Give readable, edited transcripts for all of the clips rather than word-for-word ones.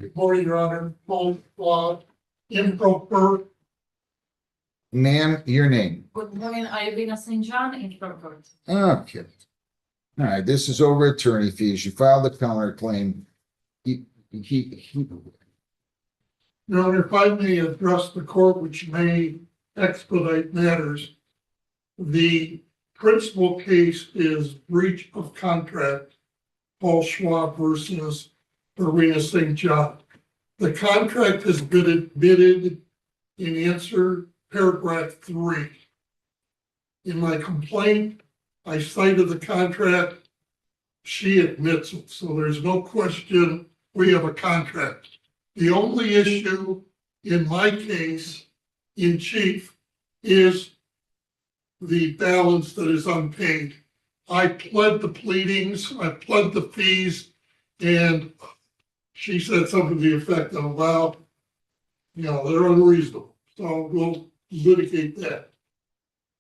Good morning, Your Honor. Paul Schwab, improper. Ma'am, your name. Good morning, Irina Saint John, improper. Okay. All right, this is over attorney fees. You filed a counterclaim. He, Your Honor, if I may address the court, which may expedite matters. The principal case is breach of contract, Paul Schwab versus Irina Saint John. The contract has been admitted in answer paragraph 3. In my complaint, I cited the contract. She admits it, so there's no question we have a contract. The only issue in my case in chief is the balance that is unpaid. I pled the pleadings, I pled the fees, and she said something to the effect of, well, they're unreasonable. So we'll litigate that.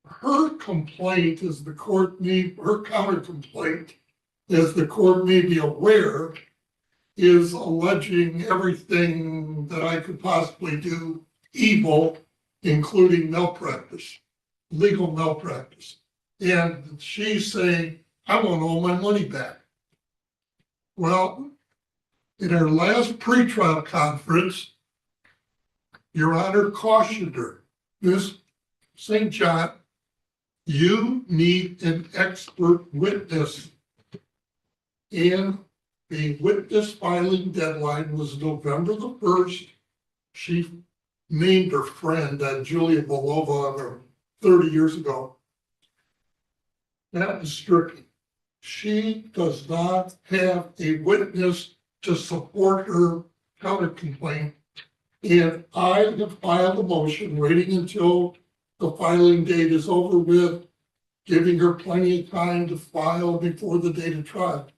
Her complaint is her counter complaint, as the court may be aware, is alleging everything that I could possibly do evil, including malpractice, legal malpractice. And she's saying, I want all my money back. Well, in our last pretrial conference, Your Honor cautioned her, Ms. St. John, you need an expert witness. And the witness filing deadline was November the 1st. She named her friend, Julia Belova, 30 years ago. That was stricken. She does not have a witness to support her counter complaint. And I have filed a motion waiting until the filing date is over with, giving her plenty of time to file before the date of trial.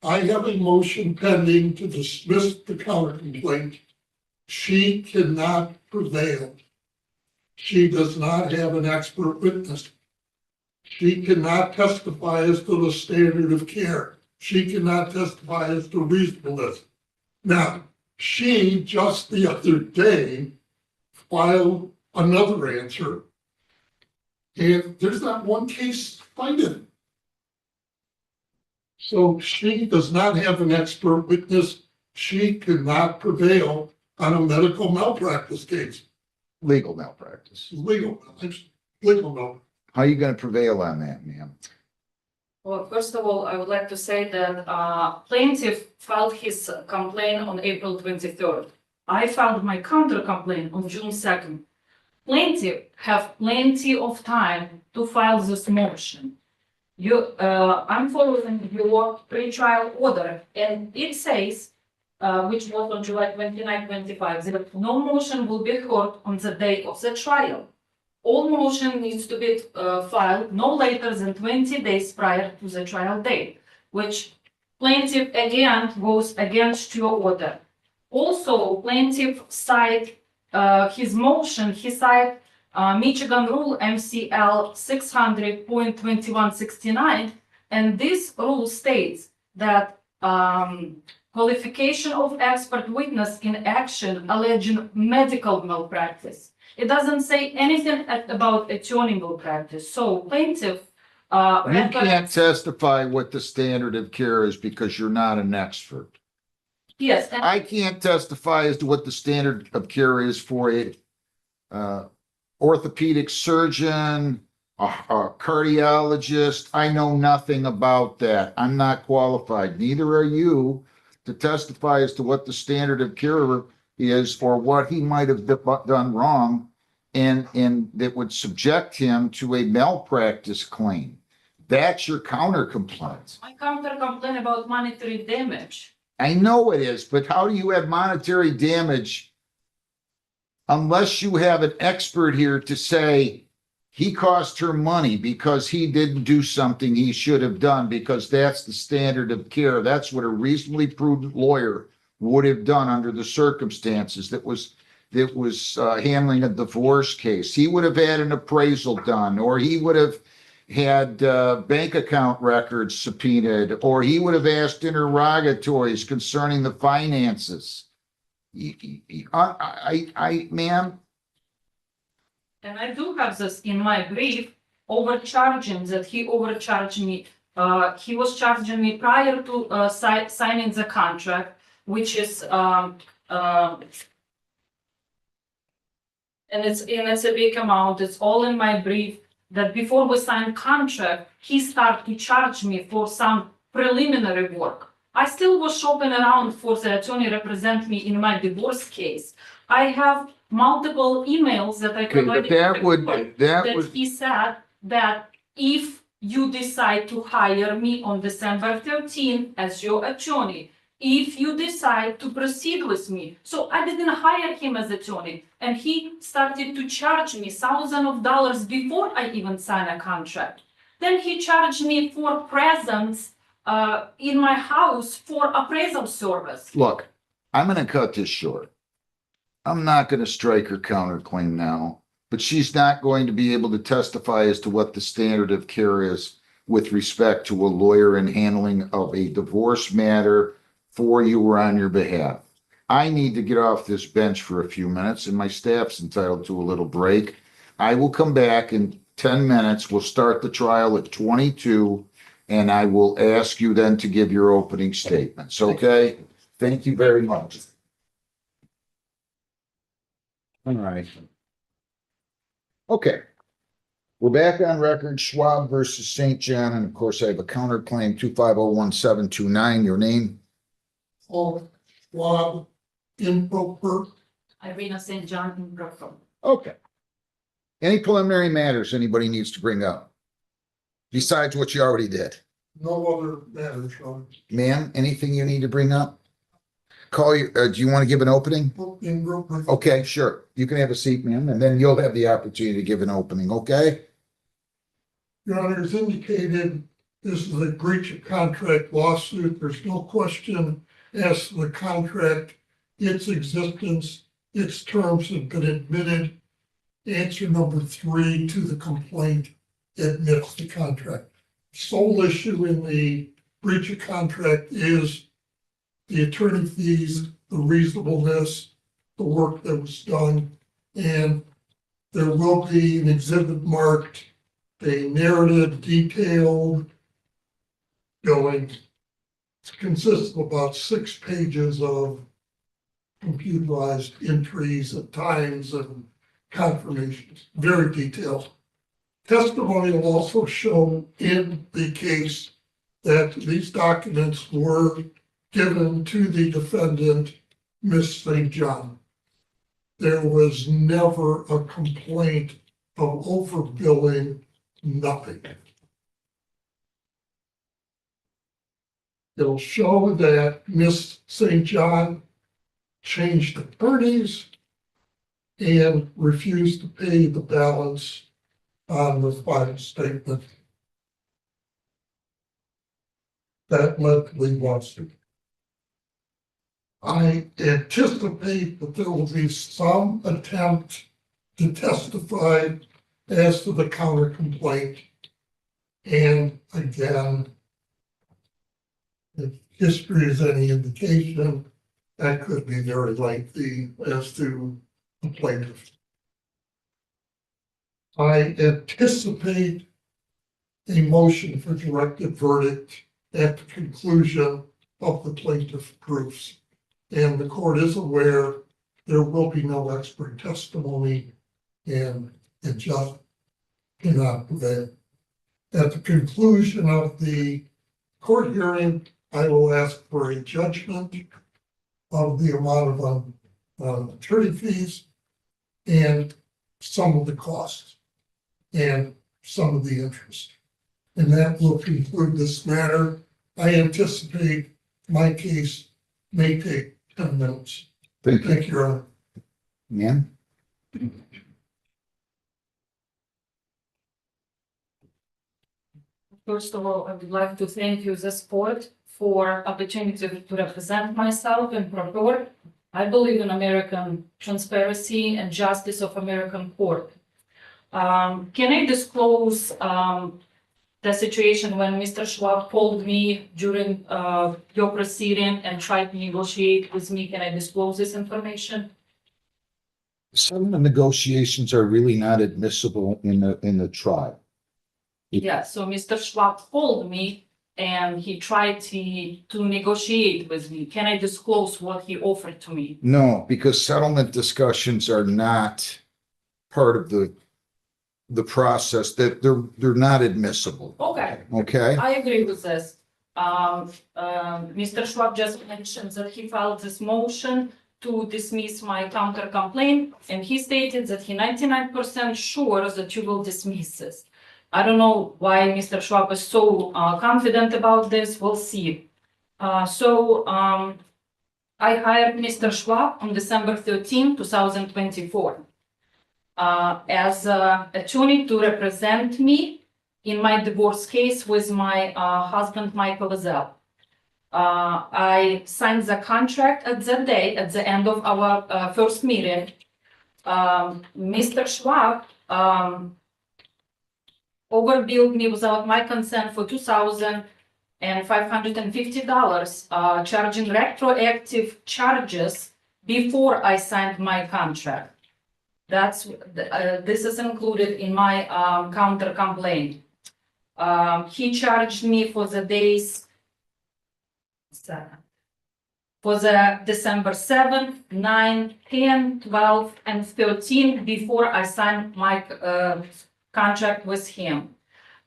I have a motion pending to dismiss the counter complaint. She cannot prevail. She does not have an expert witness. She cannot testify as to the standard of care. She cannot testify as to reasonableness. Now, she just the other day filed another answer, and there's not one case cited. So she does not have an expert witness. She cannot prevail on a medical malpractice case. legal malpractice. Legal malpractice. How are you going to prevail on that, ma'am? Well, first of all, I would like to say that plaintiff filed his complaint on April 23rd. I filed my counter complaint on June 2nd. Plaintiff have plenty of time to file this motion. I'm following your pre-trial order, and it says, which was on July 29, 25, that no motion will be heard on the day of the trial. All motion needs to be filed no later than 20 days prior to the trial date, which plaintiff again goes against your order. Also, plaintiff cite his motion, he cite Michigan Rule MCL 600.2169, and this rule states that qualification of expert witness in action alleging medical malpractice. It doesn't say anything about attorney malpractice. So plaintiff. You can't testify what the standard of care is because you're not an expert. Yes. I can't testify as to what the standard of care is for a orthopedic surgeon, a cardiologist. I know nothing about that. I'm not qualified. Neither are you to testify as to what the standard of care is for what he might have done wrong and that would subject him to a malpractice claim. That's your counter complaint. My counter complaint about monetary damage. I know it is, but how do you have monetary damage unless you have an expert here to say he cost her money because he didn't do something he should have done, because that's the standard of care. That's what a reasonably prudent lawyer would have done under the circumstances that was handling a divorce case. He would have had an appraisal done, or he would have had bank account records subpoenaed, or he would have asked interrogatories concerning the finances. Ma'am, And I do have this in my brief, overcharging, that he overcharged me. He was charging me prior to signing the contract, which is and it's a big amount. It's all in my brief. That before we signed contract, he started to charge me for some preliminary work. I still was shopping around for the attorney represent me in my divorce case. I have multiple emails that I okay, but provided. that That would, he said that if you decide to hire me on December 13th as your attorney, if you decide to proceed with me. So I didn't hire him as attorney, and he started to charge me thousands of dollars before I even signed a contract. Then he charged me for presence in my house for appraisal service. look, I'm gonna cut this short. I'm not gonna strike her counterclaim now, but she's not going to be able to testify as to what the standard of care is with respect to a lawyer in handling of a divorce matter for you or on your behalf. I need to get off this bench for a few minutes, and my staff's entitled to a little break. I will come back in 10 minutes. We'll start the trial at 22, and I will ask you then to give your opening statements, okay? Thank you very much. All right. Okay. We're back on record, Schwab versus Saint John, and of course I have a counterclaim 2501729. Your name? Paul Schwab, improper. Irina Saint John, improper. Okay. Any preliminary matters anybody needs to bring up? Besides what you already did? No other matters, Sean. Ma'am, anything you need to bring up? Call you, do you want to give an opening? Improper. Okay, sure. You can have a seat, ma'am, and then you'll have the opportunity to give an opening, okay? Your Honor, as indicated, this is a breach of contract lawsuit. There's no question as to the contract, its existence, its terms have been admitted. Answer number 3 to the complaint admits the contract. Sole issue in the breach of contract is the attorney fees, the reasonableness, the work that was done, and there will be an exhibit marked, a narrative detailed billing. It consists of about 6 pages of computerized entries at times and confirmations, very detailed. Testimony will also show in the case that these documents were given to the defendant, Ms. Saint John. There was never a complaint of overbilling, nothing. It'll show that Ms. Saint John changed attorneys and refused to pay the balance on the final statement. That led to the lawsuit. I anticipate that there will be some attempt to testify as to the counter complaint. And again, if history is any indication, that could be very lengthy as to the plaintiff. I anticipate a motion for directed verdict at the conclusion of the plaintiff proofs. And the court is aware there will be no expert testimony and it just cannot prevail. At the conclusion of the court hearing, I will ask for a judgment of the amount of attorney fees and some of the costs and some of the interest. And that will conclude this matter. I anticipate my case may take 10 minutes. Thank you. Thank you, Your Honor. Ma'am? First of all, I would like to thank you, the court, for opportunity to represent myself in court. I believe in American transparency and justice of American court. Can I disclose the situation when Mr. Schwab called me during your proceeding and tried to negotiate with me. Can I disclose this information? Some of the negotiations are really not admissible in the trial. Yeah, so Mr. Schwab called me and he tried to negotiate with me. Can I disclose what he offered to me? No, because settlement discussions are not part of the process, that they're not admissible. Okay, Okay? I agree with this. Mr. Schwab just mentioned that he filed this motion to dismiss my counter complaint, and he stated that he 99% sure that you will dismiss this. I don't know why Mr. Schwab is so confident about this. We'll see. I hired Mr. Schwab on December 13, 2024, as an attorney to represent me in my divorce case with my husband, Michael Azell. I signed the contract at that day, at the end of our first meeting. Mr. Schwab overbilled me without my consent for $2,550, charging retroactive charges before I signed my contract. This is included in my counter complaint. He charged me for the days for the December 7th, 9, 10, 12, and 13 before I signed my contract with him.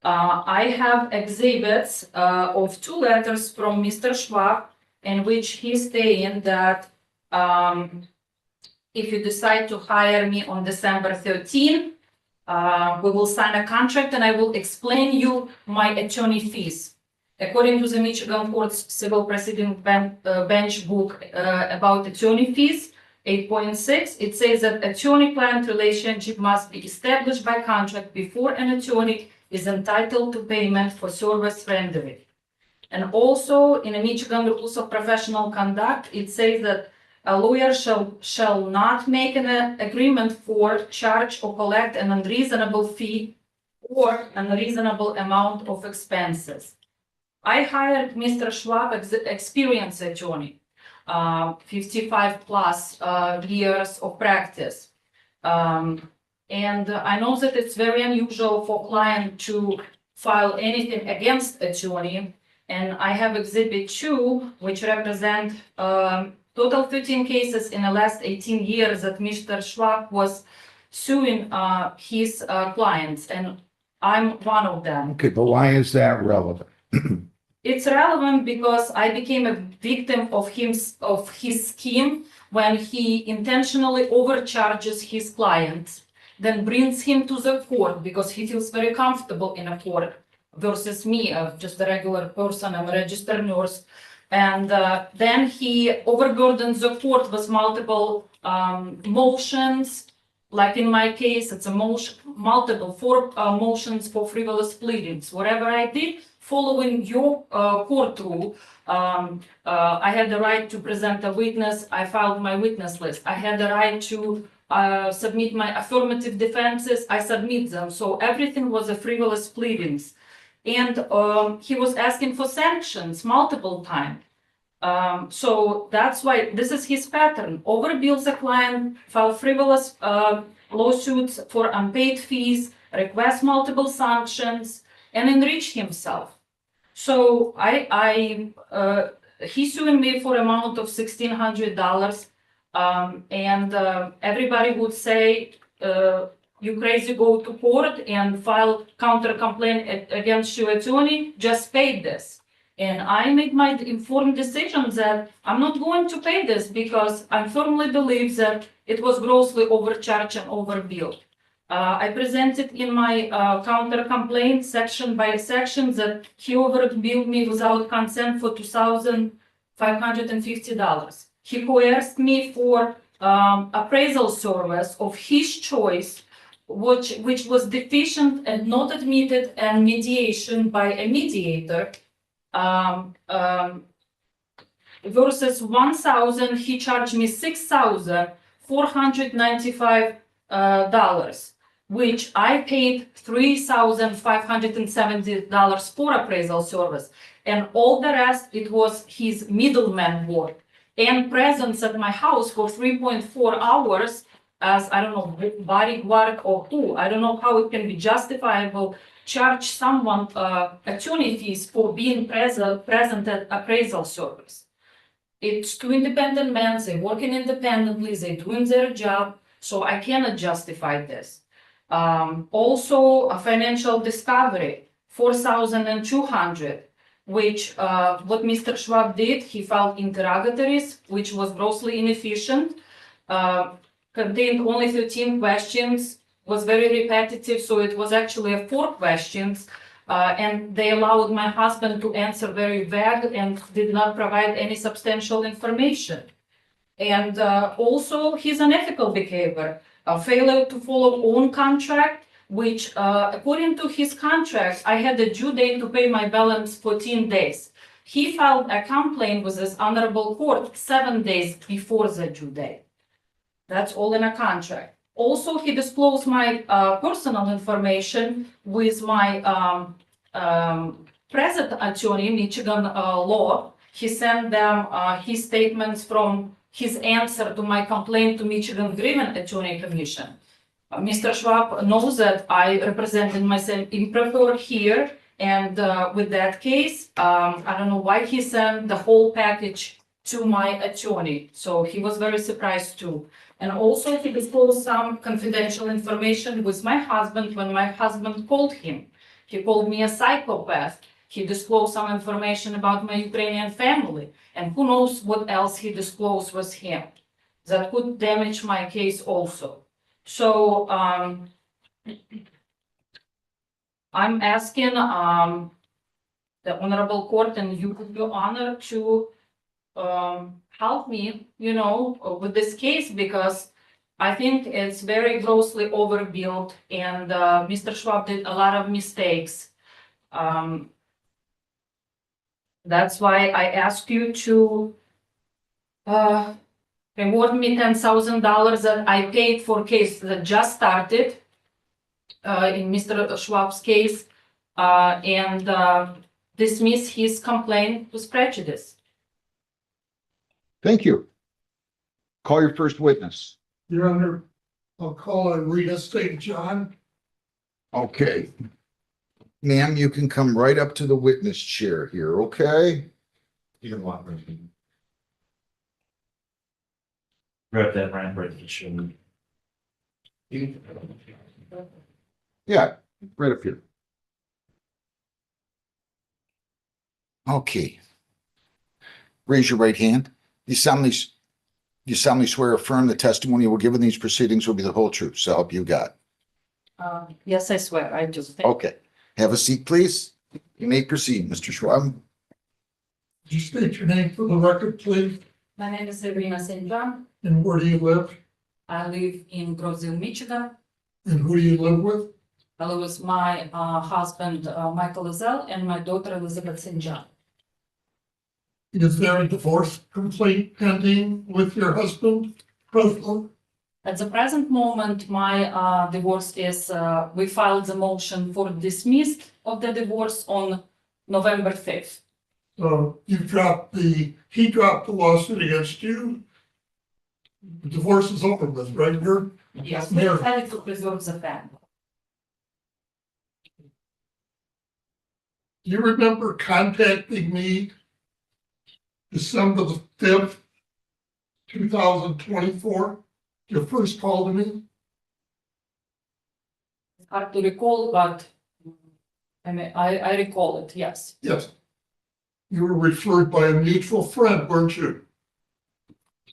I have exhibits of 2 letters from Mr. Schwab in which he's saying that if you decide to hire me on December 13, we will sign a contract and I will explain you my attorney fees. According to the Michigan Court's Civil Proceeding Bench book about attorney fees, 8.6, it says that attorney-client relationship must be established by contract before an attorney is entitled to payment for service rendered. And also in the Michigan Rules of Professional Conduct, it says that a lawyer shall not make an agreement for charge or collect an unreasonable fee or unreasonable amount of expenses. I hired Mr. Schwab, experienced attorney, 55 plus years of practice. And I know that it's very unusual for client to file anything against attorney. And I have exhibit 2, which represent total 13 cases in the last 18 years that Mr. Schwab was suing his clients, and I'm one of them. Okay, but why is that relevant? It's relevant because I became a victim of his scheme when he intentionally overcharges his clients, then brings him to the court because he feels very comfortable in a court versus me, just a regular person. I'm a registered nurse. And then he overburdens the court with multiple motions. Like in my case, it's a motion, multiple 4 motions for frivolous pleadings. Whatever I did, following your court rule, I had the right to present a witness. I filed my witness list. I had the right to submit my affirmative defenses. I submit them. So everything was a frivolous pleadings. And he was asking for sanctions multiple times. So that's why this is his pattern. Overbills a client, file frivolous lawsuits for unpaid fees, request multiple sanctions, and enrich himself. So he's suing me for amount of $1,600, and everybody would say, you crazy, go to court and file counter complaint against your attorney, just pay this. And I made my informed decision that I'm not going to pay this because I firmly believe that it was grossly overcharged and overbilled. I presented in my counter complaint section by section that he overbilled me without consent for $2,550. He coerced me for appraisal service of his choice, which was deficient and not admitted, and mediation by a mediator. Versus 1,000, he charged me $6,495. which I paid $3,570 for appraisal service. And all the rest, it was his middleman work and presence at my house for 3.4 hours as, I don't know, bodyguard or who. I don't know how it can be justifiable, charge someone attorney fees for being present at appraisal service. It's two independent men, they're working independently, they're doing their job, so I cannot justify this. Also, a financial discovery, 4,200, which what Mr. Schwab did, he filed interrogatories, which was grossly inefficient, contained only 13 questions, was very repetitive, so it was actually 4 questions, and they allowed my husband to answer very vague and did not provide any substantial information. And also his unethical behavior, a failure to follow own contract, which according to his contract, I had a due date to pay my balance 14 days. He filed a complaint with this honorable court 7 days before the due date. That's all in a contract. Also, he disclosed my personal information with my present attorney, Michigan law. He sent them his statements from his answer to my complaint to Michigan Grievance Attorney Commission. Mr. Schwab knows that I represented myself improper here, and with that case, I don't know why he sent the whole package to my attorney. So he was very surprised too. And also he disclosed some confidential information with my husband when my husband called him. He called me a psychopath. He disclosed some information about my Ukrainian family, and who knows what else he disclosed with him. That could damage my case also. So I'm asking the Honorable Court and you, Your Honor, to help me, with this case, because I think it's very grossly overbilled, and Mr. Schwab did a lot of mistakes. That's why I asked you to reward me $10,000 that I paid for a case that just started in Mr. Schwab's case, and dismiss his complaint with prejudice. Thank you. Call your first witness. Your Honor, I'll call Irina Saint John. Okay. Ma'am, you can come right up to the witness chair here, okay? You can walk right in. Grab that ramp right to show me. Yeah, right up here. Okay. Raise your right hand. You solemnly swear or affirm the testimony you will give in these proceedings will be the whole truth, so help you God. Yes, I swear, I do. Okay. Have a seat, please. You may proceed, Mr. Schwab. Could you state your name for the record, please, My name is Irina Saint John. and where do you live, I live in Grossville, Michigan. and who do you live with? I live with my husband, Michael Lazell, and my daughter, Elizabeth Saint John. Is there a divorce complaint pending with your husband, presently? At the present moment, my divorce is, we filed the motion for dismissal of the divorce on November 5th. So he dropped the lawsuit against you. The divorce is over with, right? Yes, we Mary. decided to preserve the family. Do you remember contacting me December the 5th, 2024? Your first call to me? It's hard to recall, but I recall it, yes. Yes. You were referred by a mutual friend, weren't you?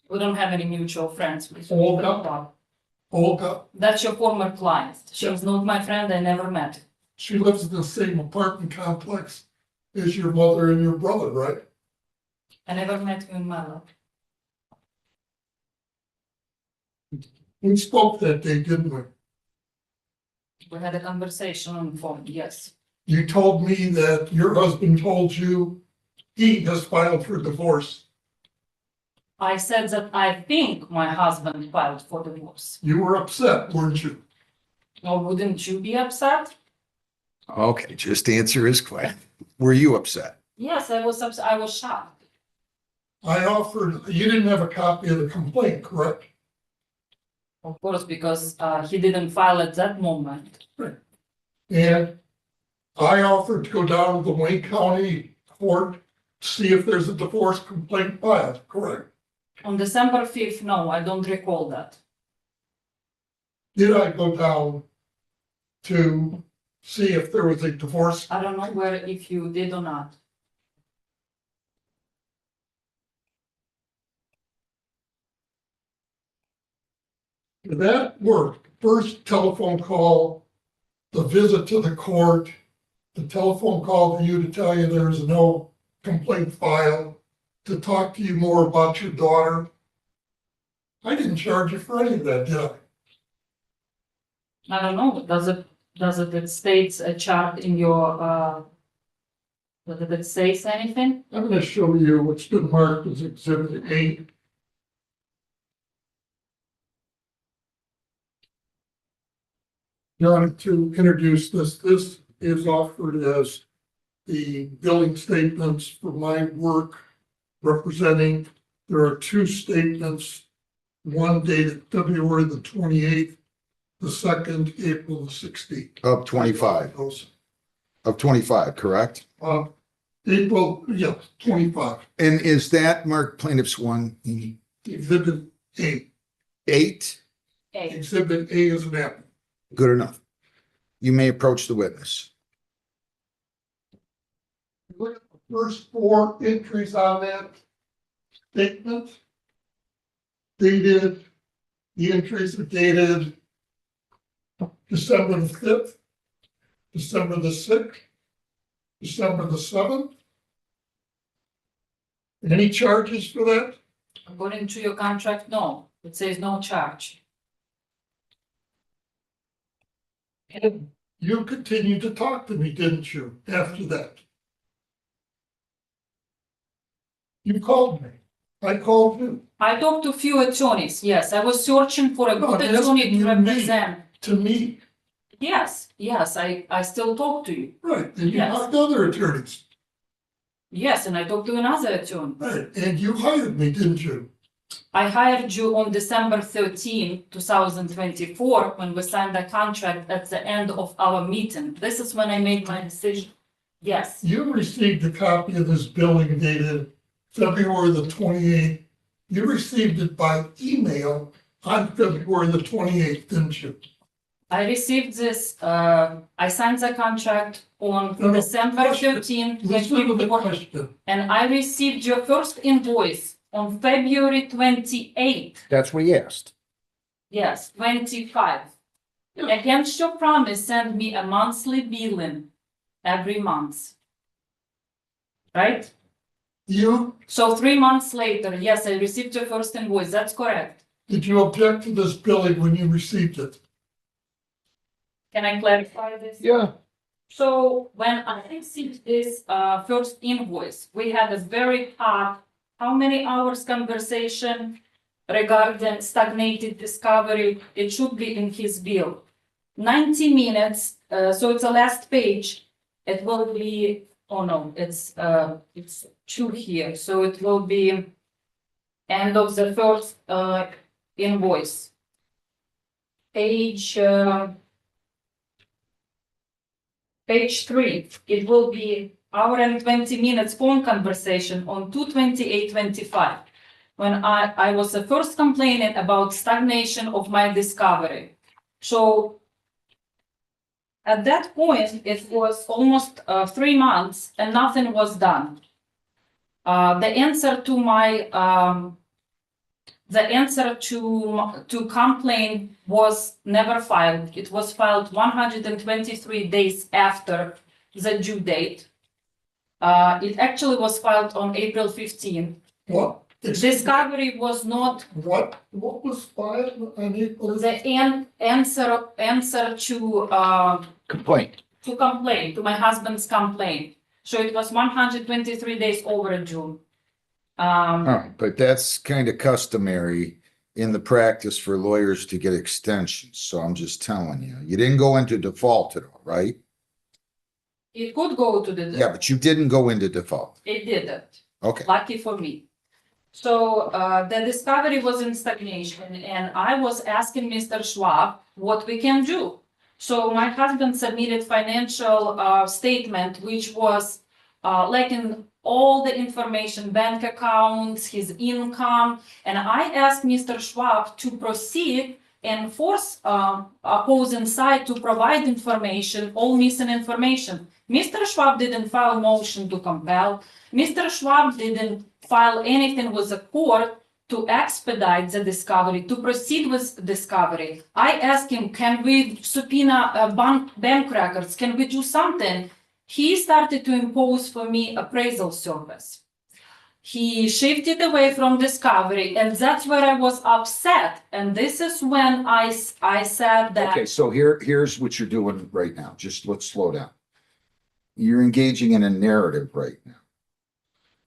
We don't have any mutual friends. Olga? Olga, That's your former client. She was not my friend, I never met her. she lives in the same apartment complex as your mother and your brother, right? I never met you in my life. We spoke that day, didn't we? We had a conversation on the phone, yes. You told me that your husband told you he has filed for divorce. I said that I think my husband filed for divorce. You were upset, weren't you? Or wouldn't you be upset? Okay, just answer his question. Were you upset? Yes, I was upset. I was shocked. I offered, you didn't have a copy of the complaint, correct? Of course, because he didn't file at that moment. And I offered to go down to the Wayne County Court, see if there's a divorce complaint filed, correct? On December 5th, no, I don't recall that. Did I go down to see if there was a divorce? I don't know where if you did or not. That worked. First telephone call, the visit to the court, the telephone call to you to tell you there is no complaint filed, to talk to you more about your daughter. I didn't charge you for any of that, did I? I don't know, it states a chart in your, does it say anything? I'm gonna show you what's been marked as Exhibit 8. John, to introduce this is offered as the billing statements for my work representing, there are two statements, one dated February the 28th, the second April the 16th. Of 25, Those, of 25, correct? April, yeah, 25, And is that marked plaintiff's one, Exhibit 8. 8? A. Exhibit A is an apple. Good enough. You may approach the witness. Look at the first four entries on that statement. Dated, the entries are dated December the 5th, December the 6th, December the 7th. Any charges for that? According to your contract, no, it says no charge. You continued to talk to me, didn't you, after that? You called me. I called you. I talked to a few attorneys, yes, I was searching for a No, good I'm attorney asking to you, me. represent. To me, Yes, I still talk to you. right, and you Yes. talked to other attorneys, Yes, and I talked to another attorney. right, and you hired me, didn't you? I hired you on December 13, 2024, when we signed the contract at the end of our meeting. This is when I made my decision. Yes, You received a copy of this billing dated February the 28th. You received it by email on February the 28th, didn't you? I received this, I signed the contract on No, no, December question. 13, Listen to the 24, question. and I received your first invoice on February 28. That's what he asked. Yes, 25. Yeah. Against your promise, send me a monthly billing every month. Right? You, So 3 months later, yes, I received your first invoice, that's correct. did you object to this billing when you received it? Can I clarify this? Yeah. So when I received this first invoice, we had a very hot, how many hours conversation regarding stagnated discovery? It should be in his bill. 90 minutes, so it's the last page. It will be, oh no, it's 2 here, so it will be end of the first invoice. Page 3, it will be hour and 20 minutes phone conversation on 2/28/25. When I was the first complaining about stagnation of my discovery. So at that point, it was almost 3 months and nothing was done. The answer to my to complaint was never filed. It was filed 123 days after the due date. It actually was filed on April 15. What? Discovery was not What was filed on April? the answer to Complaint. complaint, to my husband's complaint. So it was 123 days overdue. All right, but that's kind of customary in the practice for lawyers to get extensions, so I'm just telling you. You didn't go into default at all, right? It could go to the. Yeah, but you didn't go into default. It didn't. Okay, Lucky for me. So the discovery was in stagnation, and I was asking Mr. Schwab what we can do. So my husband submitted financial statement, which was lacking all the information, bank accounts, his income, and I asked Mr. Schwab to proceed and force opposing side to provide information, all missing information. Mr. Schwab didn't file motion to compel. Mr. Schwab didn't file anything with the court to expedite the discovery, to proceed with discovery. I asked him, can we subpoena bank records? Can we do something? He started to impose for me appraisal service. He shifted away from discovery, and that's where I was upset. And this is when I said that. okay, so here's what you're doing right now. Just let's slow down. You're engaging in a narrative right now.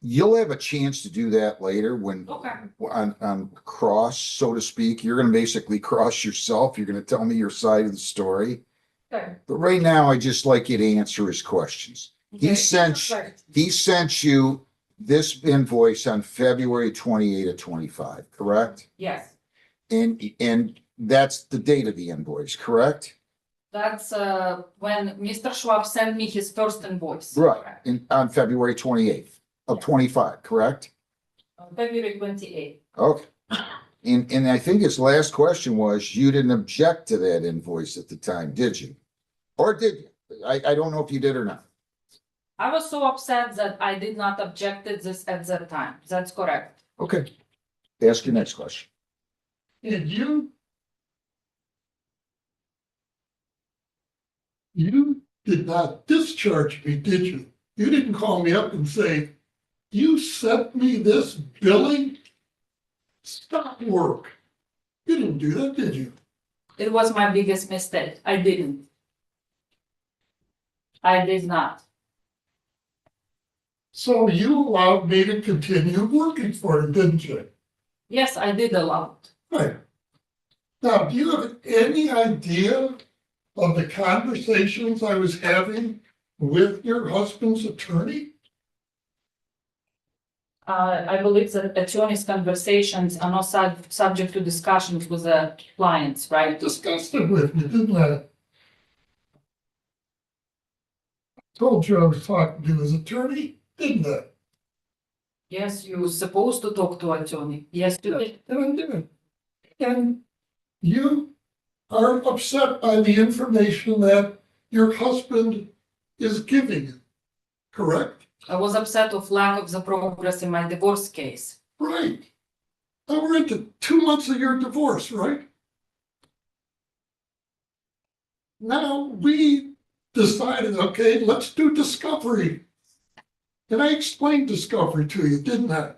You'll have a chance to do that later when Okay. on cross, so to speak. You're gonna basically cross yourself. You're gonna tell me your side of the story. Okay. But right now, I just like you to answer his questions. Okay. He sent you this invoice on February 28 of 25, correct? Yes, And that's the date of the invoice, correct? that's when Mr. Schwab sent me his first invoice. Right, on February 28th of 25, correct? February 28th. Okay. And I think his last question was, you didn't object to that invoice at the time, did you? Or did you? I don't know if you did or not. I was so upset that I did not object to this at that time. That's correct. Okay. Ask your next question. And you did not discharge me, did you? You didn't call me up and say, you sent me this billing? Stop work. You didn't do that, did you? It was my biggest mistake. I didn't. I did not. So you allowed me to continue working for you, didn't you? Yes, I did allow it. Right. Now, do you have any idea of the conversations I was having with your husband's attorney? I believe that attorney's conversations are not subject to discussions with the clients, right? Discussed it with me, didn't I? Told you I was talking to his attorney, didn't I? Yes, you're supposed to talk to attorney. Yes, you did. And I did. And you are upset by the information that your husband is giving you, correct? I was upset of lack of the progress in my divorce case. Right. Now we're into 2 months of your divorce, right? Now we decided, okay, let's do discovery. And I explained discovery to you, didn't I?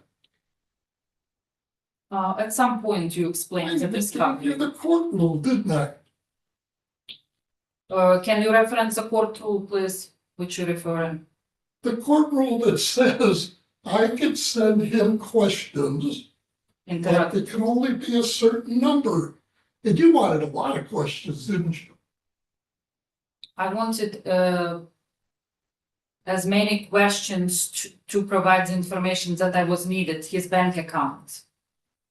At some point you explained the I gave you discovery. the court rule, didn't I? Can you reference the court rule, please, which you're referring? The court rule that says I can send him questions, but Interrogatory. it can only be a certain number. And you wanted a lot of questions, didn't you? I wanted as many questions to provide the information that I was needed, his bank account.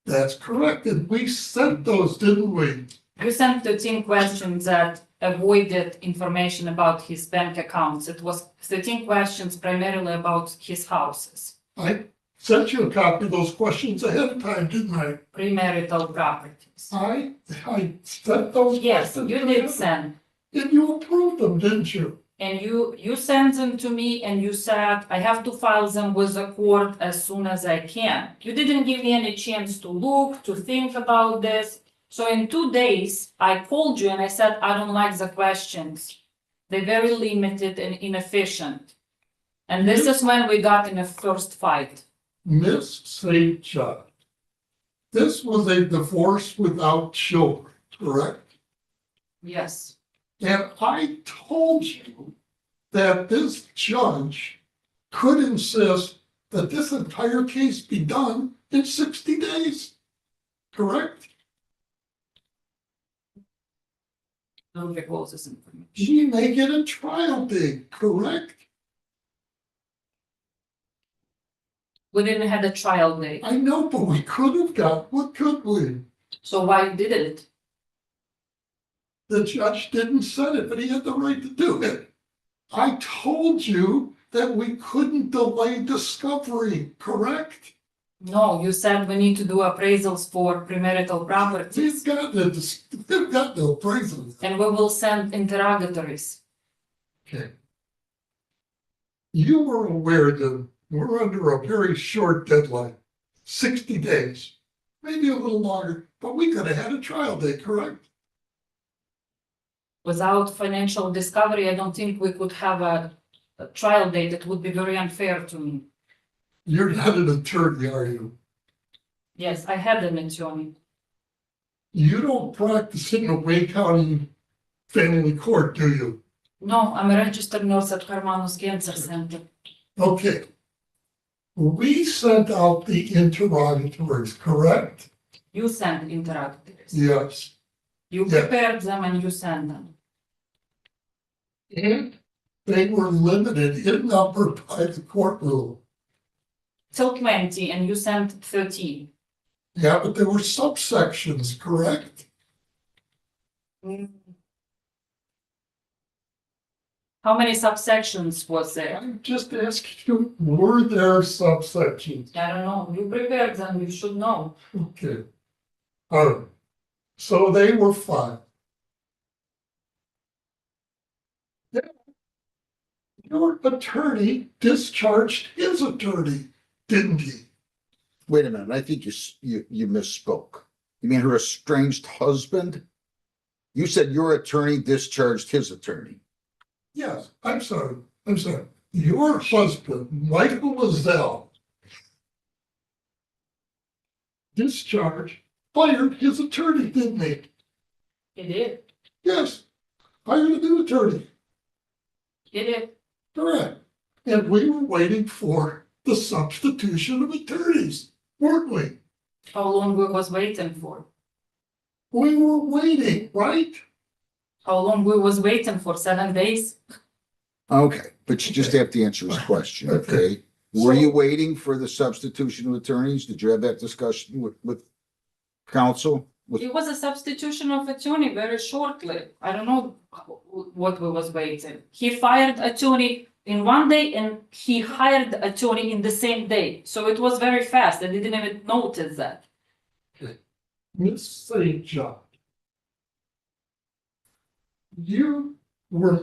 That's correct. And we sent those, didn't we? You sent 13 questions that avoided information about his bank accounts. It was 13 questions primarily about his houses, I sent you a copy of those questions ahead of time, didn't I? premarital properties. I sent those Yes, questions. you to did him, send. And you approved them, didn't you? And you sent them to me and you said, I have to file them with the court as soon as I can. You didn't give me any chance to look, to think about this. So in 2 days, I called you and I said, I don't like the questions. They're very limited and inefficient. And this is when we got in a first fight. Miss Saint John, this was a divorce without children, correct? Yes, And I told you that this judge could insist that this entire case be done in 60 days. correct? Don't recall this information. You may get a trial date, correct? We didn't have a trial date, I know, but we could have got, what could we? so why did it? The judge didn't set it, but he had the right to do it. I told you that we couldn't delay discovery, correct? No, you said we need to do appraisals for premarital properties, We've got the appraisal. and we will send interrogatories. Okay. You were aware that we're under a very short deadline, 60 days, maybe a little longer, but we could have had a trial date, correct? Without financial discovery, I don't think we could have a trial date. It would be very unfair to me. You're not an attorney, are you? Yes, I had an attorney. You don't practice in the Wayne County Family Court, do you? No, I'm a registered nurse at Hermanos Cancer Center. Okay. We sent out the interrogatories, correct? You sent interrogatories. Yes. You Yeah. prepared them and you sent them. And they were limited in number by the court rule. Till 20, and you sent 13. Yeah, but there were subsections, correct? How many subsections was there? I'm just asking you, were there subsections? I don't know. You prepared them, you should know. Okay. All right. So they were fine. Your attorney discharged his attorney, didn't he? Wait a minute, I think you misspoke. You mean her estranged husband? You said your attorney discharged his attorney. Yes, I'm sorry. Your husband, Michael Lozelle, fired his attorney, didn't he? He did. Yes, fired a new attorney, He did. correct. And we were waiting for the substitution of attorneys, weren't we? How long we was waiting for? We were waiting, right? How long we was waiting for? 7 days? Okay, but you just have to answer his question, okay? Were you waiting for the substitution of attorneys? Did you have that discussion with counsel? It was a substitution of attorney very shortly. I don't know what we was waiting. He fired attorney in 1 day and he hired attorney in the same day. So it was very fast. I didn't even notice that. Miss Saint John, you were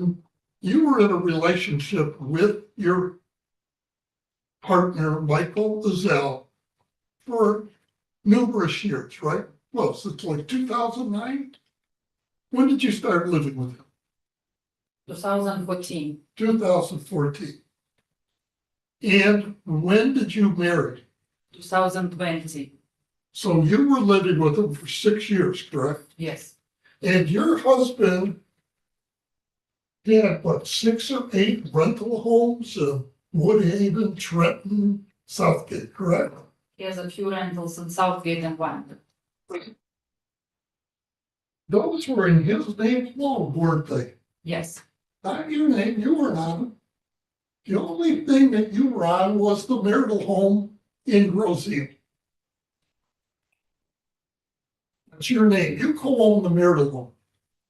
in a relationship with your partner, Michael Lozelle, for numerous years, right? Well, since like 2009? When did you start living with him? 2014. 2014. And when did you marry? 2020. So you were living with him for 6 years, correct? Yes. And your husband had what, 6 or 8 rental homes in Woodhaven, Trenton, Southgate, correct? He has a few rentals in Southgate and Wanda. Those were in his name alone, weren't they? Yes. Not your name, you were on them. The only thing that you were on was the marital home in Rosie. That's your name, you co-own the marital home.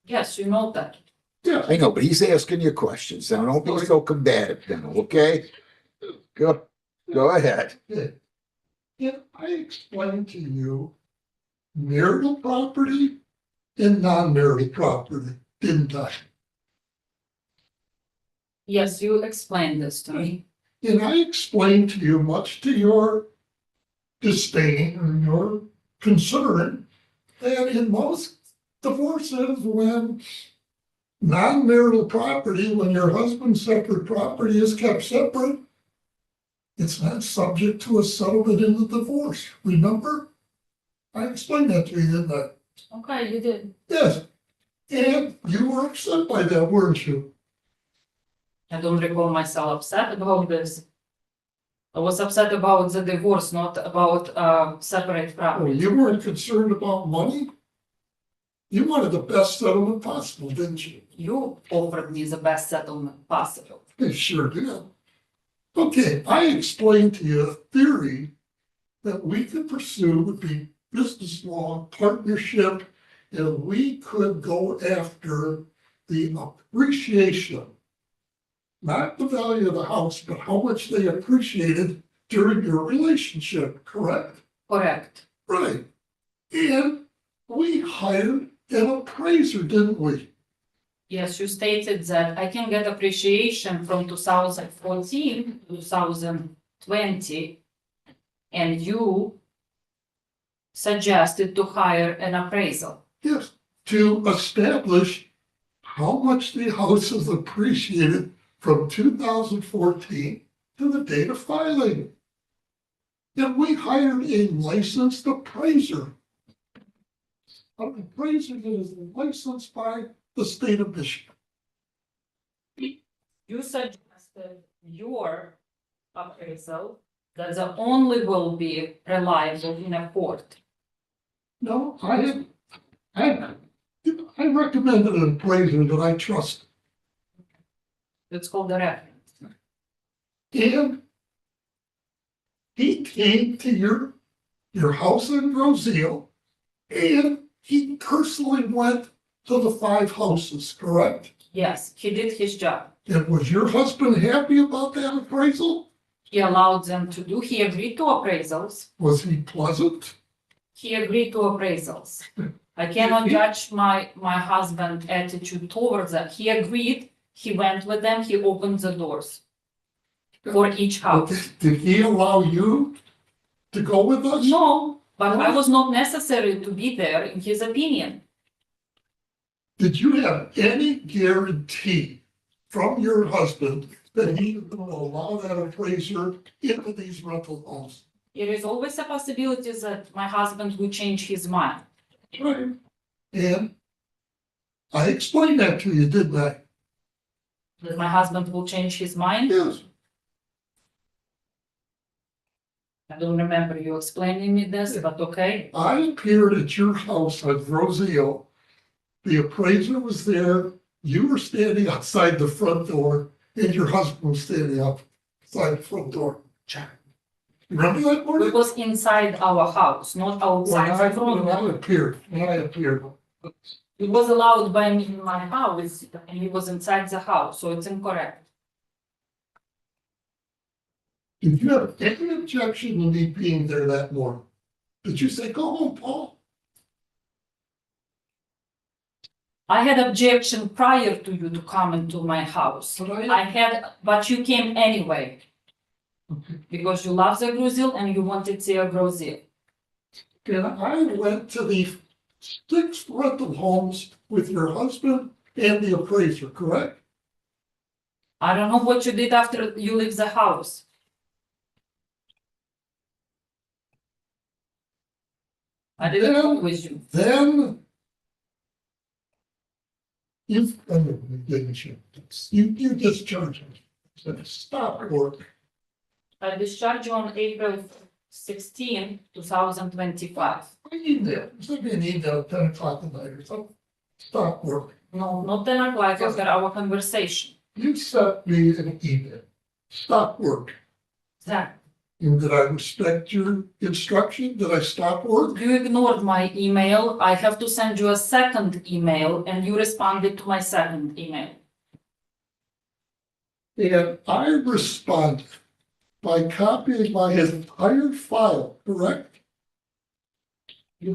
Yes, you know that. Yes. I know, but he's asking you questions, now don't be so combative now, okay? Go ahead. Yeah, I explained to you marital property and non-marital property, didn't I? Yes, you explained this to me. And I explained to you, much to your disdain or your concern, that in most divorces, when non-marital property, when your husband's separate property is kept separate, it's not subject to a settlement in the divorce, remember? I explained that to you, didn't I? Okay, you did. Yes. And you were upset by that, weren't you? I don't recall myself upset about this. I was upset about the divorce, not about separate Oh, property. you weren't concerned about money? You wanted the best settlement possible, didn't you? You offered me the best settlement possible. You sure did. Okay, I explained to you a theory that we could pursue would be business law, partnership, and we could go after the appreciation. Not the value of the house, but how much they appreciated during your relationship, correct? Correct. Right. And we hired an appraiser, didn't we? Yes, you stated that I can get appreciation from 2014 to 2020, and you suggested to hire an appraisal. Yes, to establish how much the house is appreciated from 2014 to the date of filing. And we hired a licensed appraiser. An appraiser that is licensed by the state of Michigan. You suggested your appraisal that the only will be reliable in a court. No, I recommended an appraiser that I trust. It's called a reference. And he came to your house in Roselle, and he personally went to the 5 houses, correct? Yes, he did his job. And was your husband happy about that appraisal? He allowed them to do, he agreed to appraisals. Was he pleasant? He agreed to appraisals. I cannot judge my husband's attitude towards that. He agreed, he went with them, he opened the doors for each house. Did he allow you to go with us? No, but I was not necessary to be there in his opinion. Did you have any guarantee from your husband that he was going to allow that appraiser into these rental homes? There is always a possibility that my husband will change his mind. Right. And I explained that to you, didn't I? That my husband will change his mind. Yes. I don't remember you explaining me this, but okay. I appeared at your house on Roselle. The appraiser was there. You were standing outside the front door, and your husband was standing outside the front door. Remember that It morning? was inside our house, not outside the front When I door. appeared, It was allowed by me in my house, and he was inside the house, so it's incorrect. Did you have any objection to me being there that morning? Did you say, go home, Paul? I had objection prior to you to come into my house. But you came anyway. Okay. Because you love the Gruzil and you wanted to see a Gruzil. And I went to the 6 rental homes with your husband and the appraiser, correct? I don't know what you did after you leave the house. I didn't talk with you. Then you discharged me. Said, stop work. I discharged you on April 16, 2025. I email, send me an email at 10 o'clock at night or something. Stop work. No, not 10 o'clock after our conversation. You sent me an email. Stop work. Zach, And did I respect your instruction? Did I stop work? you ignored my email. I have to send you a second email and you responded to my second email. And I responded by copying my entire file, correct? You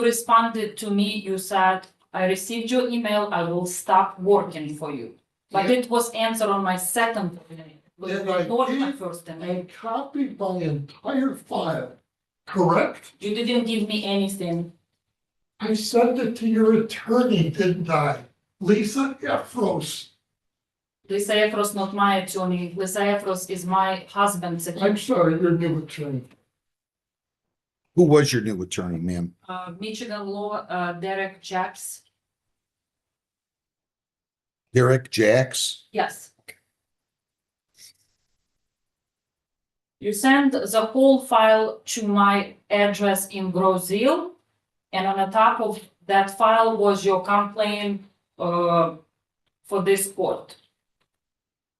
responded to me, you said, I received your email, I will stop working for you. But Yeah. it was answered on my second email. And I Not my did. first I email. copied my entire file, correct? You didn't give me anything. I sent it to your attorney, didn't I? Lisa Efros. Lisa Efros, not my attorney. Lisa Efros is my husband's I'm attorney. sorry, your new attorney. Who was your new attorney, ma'am? Michigan law, Derek Jacks. Derek Jacks? Yes. You sent the whole file to my address in Grosville, and on the top of that file was your complaint for this court.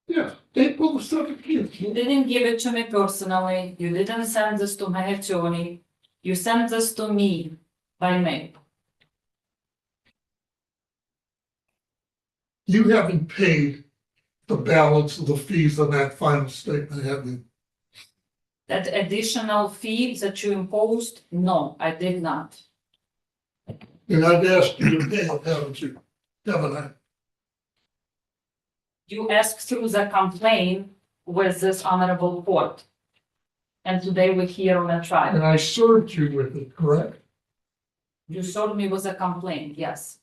Yeah, April 17th. You didn't give it to me personally. You didn't send this to my attorney. You sent this to me by mail. You haven't paid the balance of the fees on that final statement, have you? That additional fee that you imposed, no, I did not. And I've asked you to pay it, haven't you? Haven't I? You asked through the complaint with this honorable court. And today we're here on a trial. And I served you with it, correct? You showed me with a complaint, yes.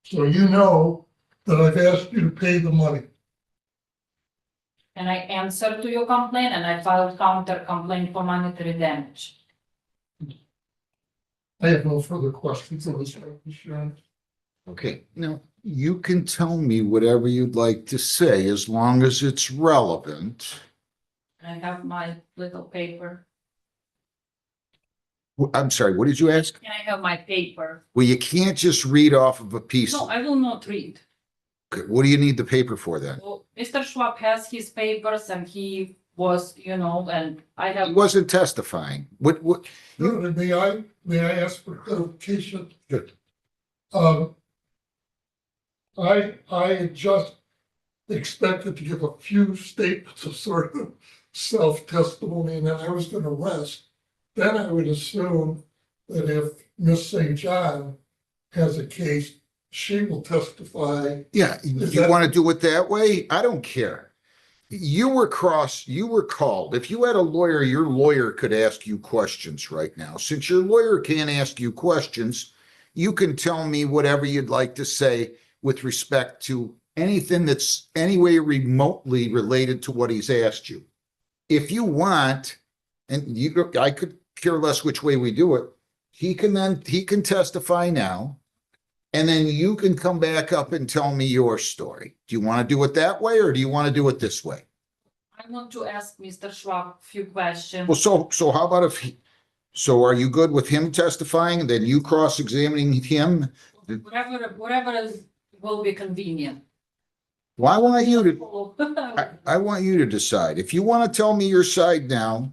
So you know that I've asked you to pay the money. And I answered to your complaint and I filed counter complaint for monetary damage. I have no further questions on this, Sharon. Okay, now you can tell me whatever you'd like to say as long as it's relevant. I have my little paper. I'm sorry, what did you ask? Can I have my paper? Well, you can't just read off of a piece. No, I will not read. Okay, what do you need the paper for then? Well, Mr. Schwab has his papers and he was, and I He have, wasn't testifying. What, Sure, and may I ask for clarification? Sure. I just expected to give a few statements of sort of self-testimony, and then I was gonna rest. Then I would assume that if Miss Saint John has a case, she will testify. yeah, Is you that- want to do it that way? I don't care. You were called. If you had a lawyer, your lawyer could ask you questions right now. Since your lawyer can't ask you questions, you can tell me whatever you'd like to say with respect to anything that's any way remotely related to what he's asked you. If you want, and I could care less which way we do it, he can testify now. And then you can come back up and tell me your story. Do you want to do it that way or do you want to do it this way? I want to ask Mr. Schwab a few questions. Well, so how about so are you good with him testifying and then you cross-examining him? Whatever will be convenient. Well, I want you to, I want you to decide. If you want to tell me your side now,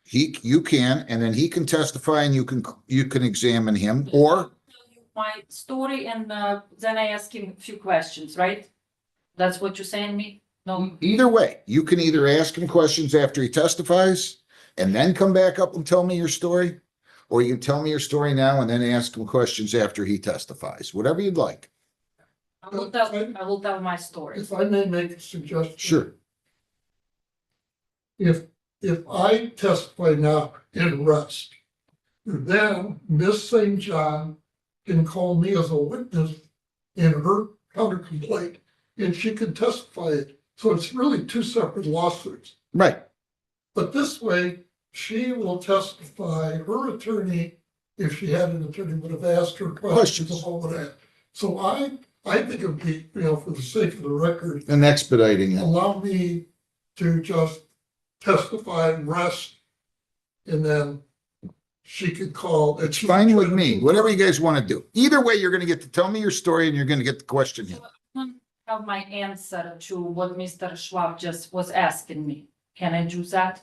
you can, and then he can testify and you can examine him, or My story and then I ask him a few questions, right? That's what you're saying me? No, either way, you can either ask him questions after he testifies and then come back up and tell me your story, or you can tell me your story now and then ask him questions after he testifies, whatever you'd like. I will tell my story. If I may make a suggestion. Sure. If I testify now and rest, then Miss St. John can call me as a witness in her counter complaint, and she can testify it. So it's really two separate lawsuits. Right. But this way, she will testify, her attorney, if she had an attorney, would have asked her questions of all of that. So I think it would be, for the sake of the record, And expediting it. allow me to just testify and rest, and then she could call. It's fine with me, whatever you guys want to do. Either way, you're going to get to tell me your story and you're going to get the question here. I have my answer to what Mr. Schwab just was asking me. Can I do that?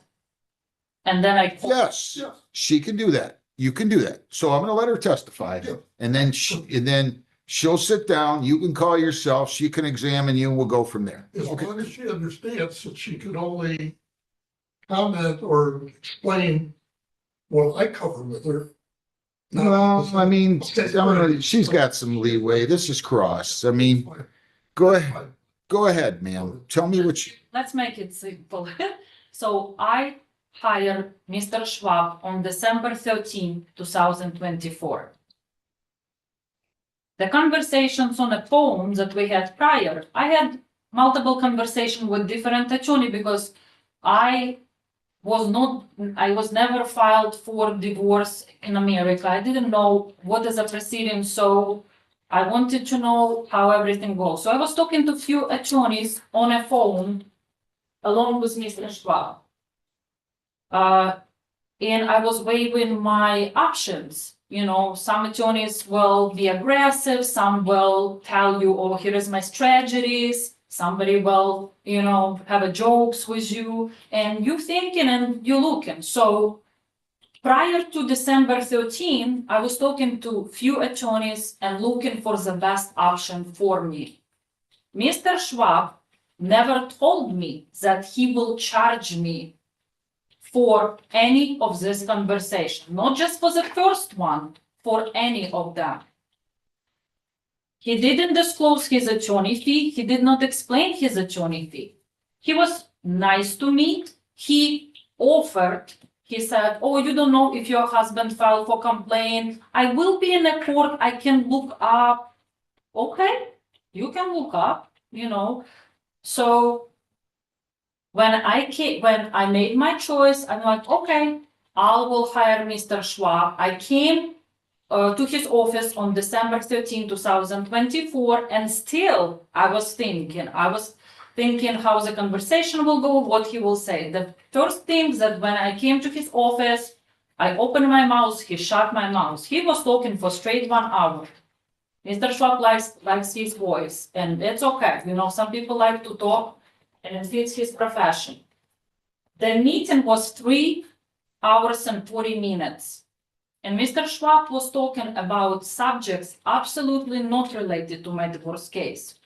And then I. Yes, Yeah. she can do that. You can do that. So I'm going to let her testify Yeah. and then she'll sit down. You can call yourself. She can examine you and we'll go from there. As Okay. long as she understands that she can only comment or explain what I cover with her. Well, I mean, Okay. she's got some leeway. This is cross. I mean, go ahead, ma'am. Tell me what you, Let's make it simple. So I hired Mr. Schwab on December 13, 2024. The conversations on the phone that we had prior, I had multiple conversations with different attorney because I was never filed for divorce in America. I didn't know what is a proceeding, so I wanted to know how everything goes. So I was talking to few attorneys on a phone along with Mr. Schwab. And I was weighing my options. You know, some attorneys will be aggressive, some will tell you, oh, here is my strategies. Somebody will, you know, have a jokes with you, and you thinking and you looking. So prior to December 13, I was talking to few attorneys and looking for the best option for me. Mr. Schwab never told me that he will charge me for any of this conversation, not just for the first one, for any of them. He didn't disclose his attorney fee. He did not explain his attorney fee. He was nice to me. He offered, he said, oh, you don't know if your husband filed for complaint. I will be in a court. I can look up. Okay, you can look up, you know. So when I made my choice, I'm like, okay, I will hire Mr. Schwab. I came to his office on December 13, 2024, and still I was thinking how the conversation will go, what he will say. The first thing that when I came to his office, I opened my mouth, he shut my mouth. He was talking for straight 1 hour. Mr. Schwab likes his voice, and it's okay. You know, some people like to talk, and it fits his profession. The meeting was 3 hours and 40 minutes. And Mr. Schwab was talking about subjects absolutely not related to my divorce case.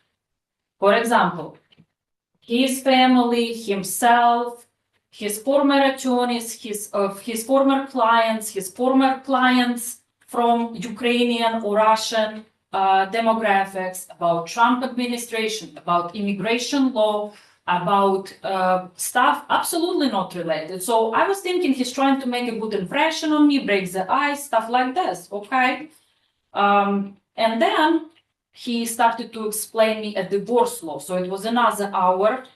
For example, his family, himself, his former attorneys, his former clients from Ukrainian or Russian demographics, about Trump administration, about immigration law, about stuff absolutely not related. So I was thinking he's trying to make a good impression on me, break the ice, stuff like this, okay? And then he started to explain me a divorce law. So it was another hour.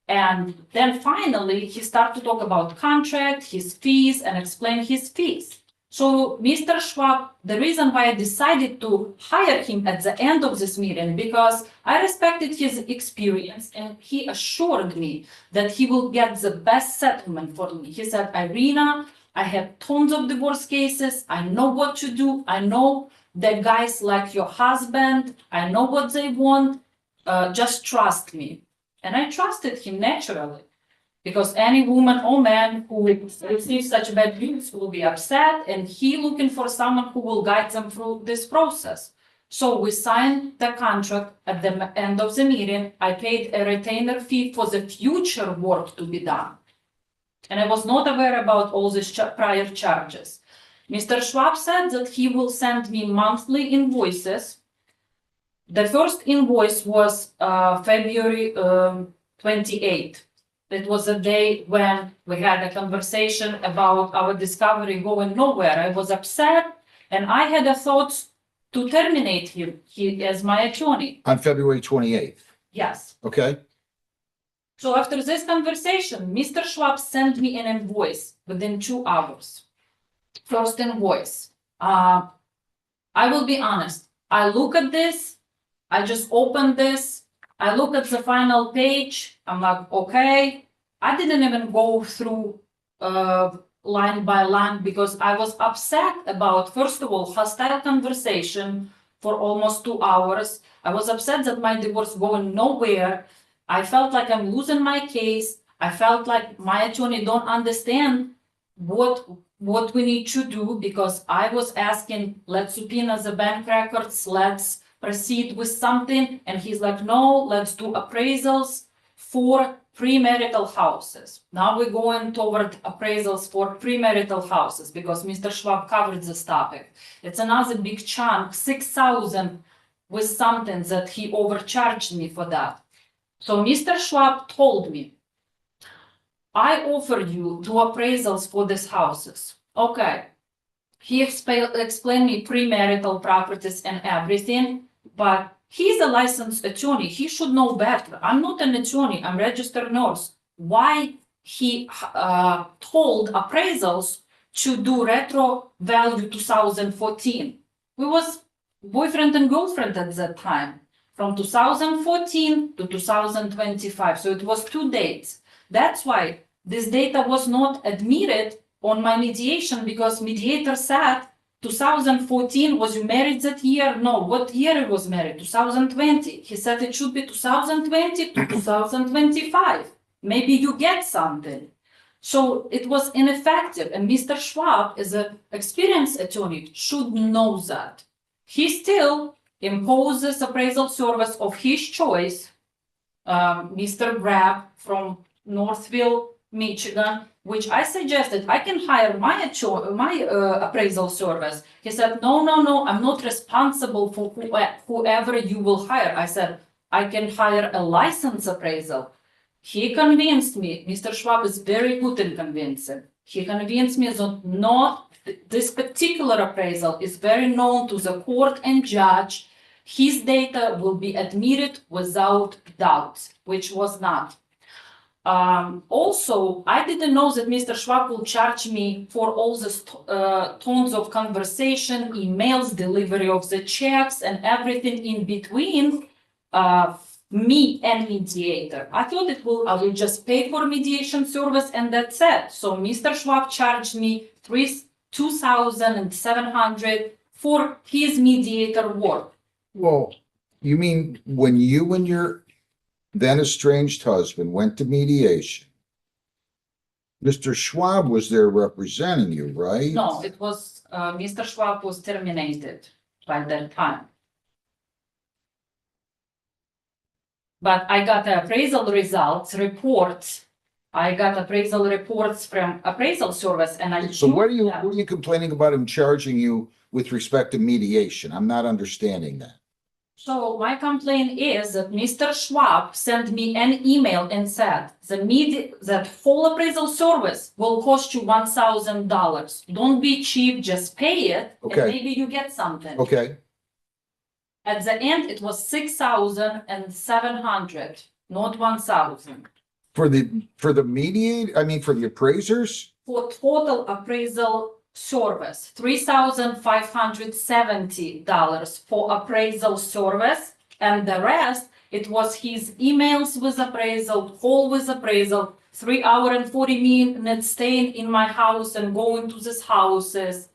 And then finally, he started to talk about contract, his fees, and explain his fees. So Mr. Schwab, the reason why I decided to hire him at the end of this meeting, because I respected his experience and he assured me that he will get the best settlement for me. He said, Irina, I have tons of divorce cases. I know what to do. I know that guys like your husband. I know what they want. Just trust me. And I trusted him naturally. Because any woman or man who receives such bad news will be upset, and he looking for someone who will guide them through this process. So we signed the contract at the end of the meeting. I paid a retainer fee for the future work to be done. And I was not aware about all these prior charges. Mr. Schwab said that he will send me monthly invoices. The first invoice was February 28th. It was a day when we had a conversation about our discovery going nowhere. I was upset, and I had a thought to terminate him as my attorney. On February 28th, Yes. okay? So after this conversation, Mr. Schwab sent me an invoice within 2 hours. First invoice. I will be honest. I look at this. I just opened this. I look at the final page. I'm like, okay. I didn't even go through line by line because I was upset about, first of all, hostile conversation for almost 2 hours. I was upset that my divorce going nowhere. I felt like I'm losing my case. I felt like my attorney don't understand what we need to do, because I was asking, let's subpoena the bank records, let's proceed with something, and he's like, no, let's do appraisals for premarital houses. Now we're going toward appraisals for premarital houses because Mr. Schwab covered this topic. It's another big chunk, 6,000 with something that he overcharged me for that. So Mr. Schwab told me, I offered you 2 appraisals for these houses. Okay. He explained me premarital properties and everything, but he's a licensed attorney. He should know better. I'm not an attorney. I'm a registered nurse. Why he told appraisals to do retro value 2014? We was boyfriend and girlfriend at that time, from 2014 to 2025. So it was 2 dates. That's why this data was not admitted on my mediation because mediator said 2014, was you married that year? No, what year it was married? 2020. He said it should be 2020 to 2025. Maybe you get something. So it was ineffective, and Mr. Schwab, as an experienced attorney, should know that. He still imposes appraisal service of his choice, Mr. Grab from Northville, Michigan, which I suggested I can hire my appraisal service. He said, no, I'm not responsible for whoever you will hire. I said, I can hire a licensed appraisal. He convinced me. Mr. Schwab is very good in convincing. He convinced me that not this particular appraisal is very known to the court and judge. His data will be admitted without doubt, which was not. Also, I didn't know that Mr. Schwab will charge me for all the tones of conversation, emails, delivery of the checks, and everything in between me and mediator. I thought I will just pay for mediation service and that's it. So Mr. Schwab charged me $2,700 for his mediator work. Well, you mean when you and your then estranged husband went to mediation, Mr. Schwab was there representing you, right? No, it was Mr. Schwab was terminated by that time. But I got appraisal results, reports. I got appraisal reports from appraisal service and I. So what are you complaining about him charging you with respect to mediation? I'm not understanding that. So my complaint is that Mr. Schwab sent me an email and said that full appraisal service will cost you $1,000. Don't be cheap, just pay it, Okay. and maybe you get something. Okay, At the end, it was $6,700, not $1,000 for the for the appraisers? for total appraisal service. $3,570 for appraisal service, and the rest it was his emails with appraisal, call with appraisal, 3 hours and 40 minutes staying in my house and going to these houses.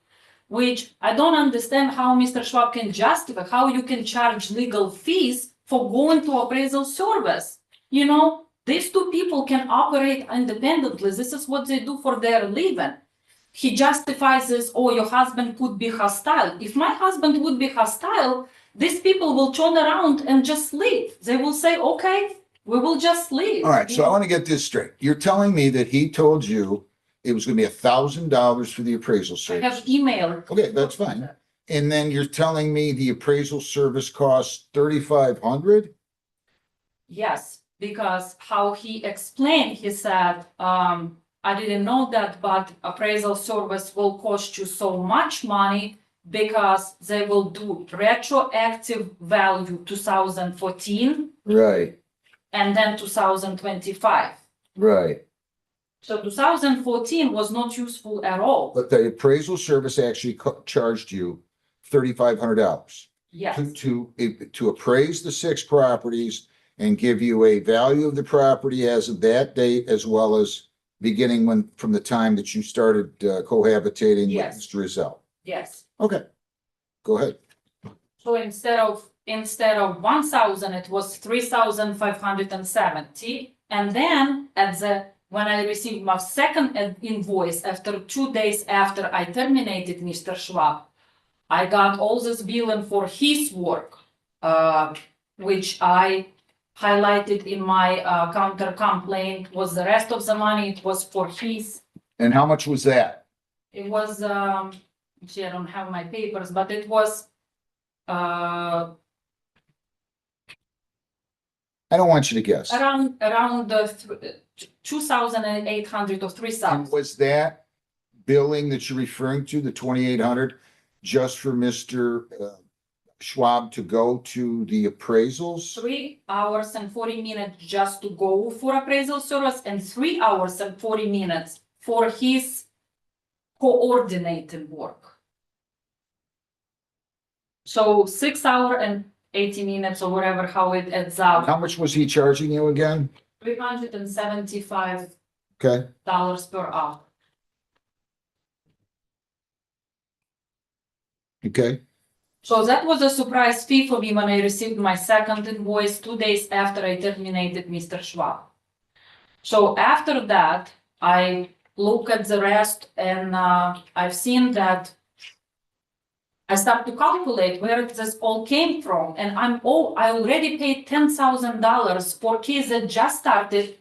Which I don't understand how Mr. Schwab can justify, how you can charge legal fees for going to appraisal service. You know, these two people can operate independently. This is what they do for their living. He justifies this, oh, your husband could be hostile. If my husband would be hostile, these people will turn around and just leave. They will say, okay, we will just leave. All right, so I want to get this straight. You're telling me that he told you it was going to be $1,000 for the appraisal I service? have email. Okay, that's fine. And then you're telling me the appraisal service costs $3,500? Yes, because how he explained, he said, I didn't know that, but appraisal service will cost you so much money because they will do retroactive value 2014 Right, and then 2025. right. So 2014 was not useful at all. But the appraisal service actually charged you $3,500 Yes, to appraise the 6 properties and give you a value of the property as of that date, as well as beginning from the time that you started cohabitating with Yes. Mr. Rizal. yes. Okay, go ahead. So instead of 1,000, it was 3,570. And then when I received my second invoice after 2 days after I terminated Mr. Schwab, I got all this billing for his work, which I highlighted in my counter complaint. Was the rest of the money, it was for his. And how much was that? It was, actually, I don't have my papers, but it was, I don't want you to guess. around 2,800 or 3,000. And was that billing that you're referring to, the 2,800, just for Mr. Schwab to go to the appraisals? 3 hours and 40 minutes just to go for appraisal service and 3 hours and 40 minutes for his coordinated work. So 6 hours and 80 minutes or whatever, how it adds How up, much was he charging you again? $375. Okay, per hour. okay. So that was a surprise fee for me when I received my second invoice 2 days after I terminated Mr. Schwab. So after that, I look at the rest and I've seen that I start to calculate where this all came from. And I already paid $10,000 for kids that just started,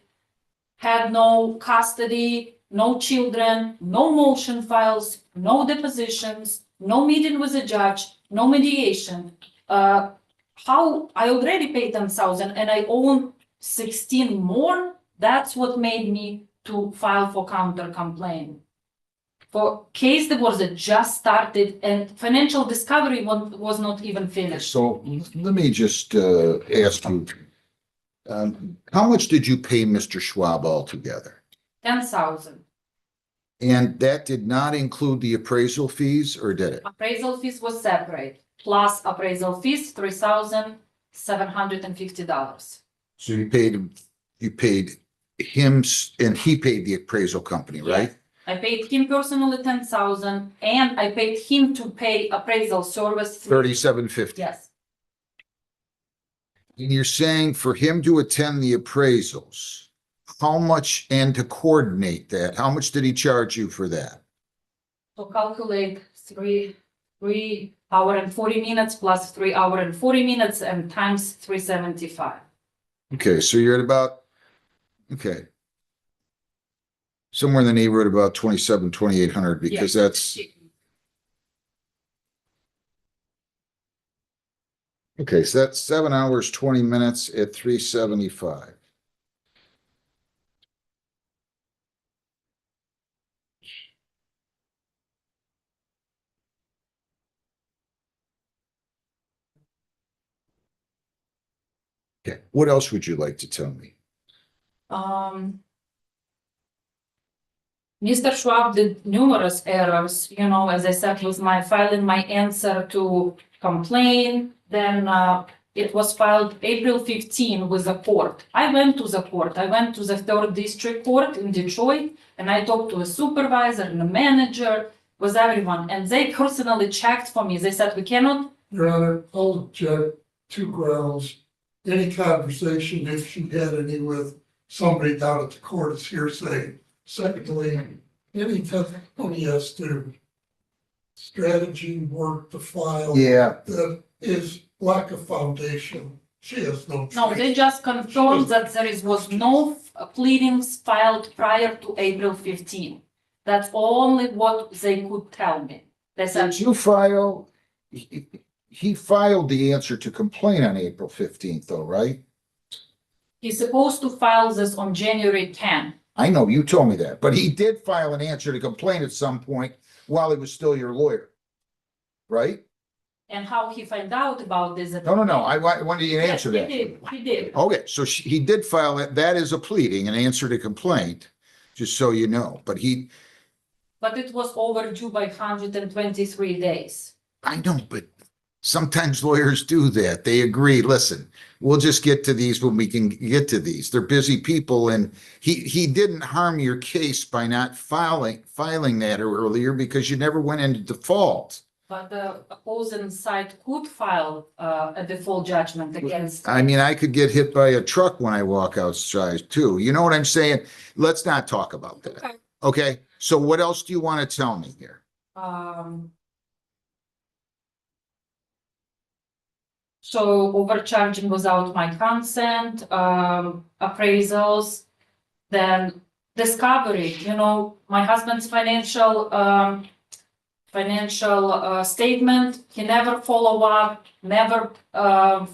had no custody, no children, no motion files, no depositions, no meeting with a judge, no mediation. How I already paid 10,000 and I own 16 more. That's what made me to file for counter complaint. For case that was just started and financial discovery was not even finished. So let me just ask you, how much did you pay Mr. Schwab altogether? 10,000. And that did not include the appraisal fees, or did it? Appraisal fees was separate, plus appraisal fees, $3,750. So you paid him, and he paid the appraisal company, right? Yes. I paid him personally 10,000 and I paid him to pay appraisal service. $3,750. Yes, And you're saying for him to attend the appraisals, how much, and to coordinate that, how much did he charge you for that? so calculate 3 hour and 40 minutes plus 3 hour and 40 minutes and times 375. Okay, so you're at about, okay. Somewhere in the neighborhood of about 2,800, because that's, okay, so that's 7 hours, 20 minutes at 375. Okay, what else would you like to tell me? Mr. Schwab did numerous errors, as I said, with my filing my answer to complaint. Then it was filed April 15 with the court. I went to the court. I went to the 3rd District Court in Detroit, and I talked to a supervisor and a manager, with everyone, and they personally checked for me. They said, we cannot. Your Honor, I'll object 2 grounds. Any conversation, if she had any with somebody down at the court, is hearsay. Secondly, any testimony as to strategy, work, the file. Yeah, That is lack of foundation. She has no. No, choice. they just confirmed that was no pleadings filed prior to April 15. That's only what they could tell me. They said, did you file, he filed the answer to complaint on April 15th though, right? he's supposed to file this on January 10. I know, you told me that, but he did file an answer to complaint at some point while he was still your lawyer, right? And how he found out about this? No, I wanted you to answer that. He did. Okay, so he did file it, that is a pleading, an answer to complaint, just so you know, but But it was overdue by 123 days. I know, but sometimes lawyers do that. They agree, listen, we'll just get to these when we can get to these. They're busy people, and he didn't harm your case by not filing that earlier because you never went into default. But the opposing side could file a default judgment against. I mean, I could get hit by a truck when I walk outside too. You know what I'm saying? Let's not talk about that. Okay. Okay, so what else do you want to tell me here? So overcharging without my consent, appraisals, then discovery, my husband's financial statement, he never follow up, never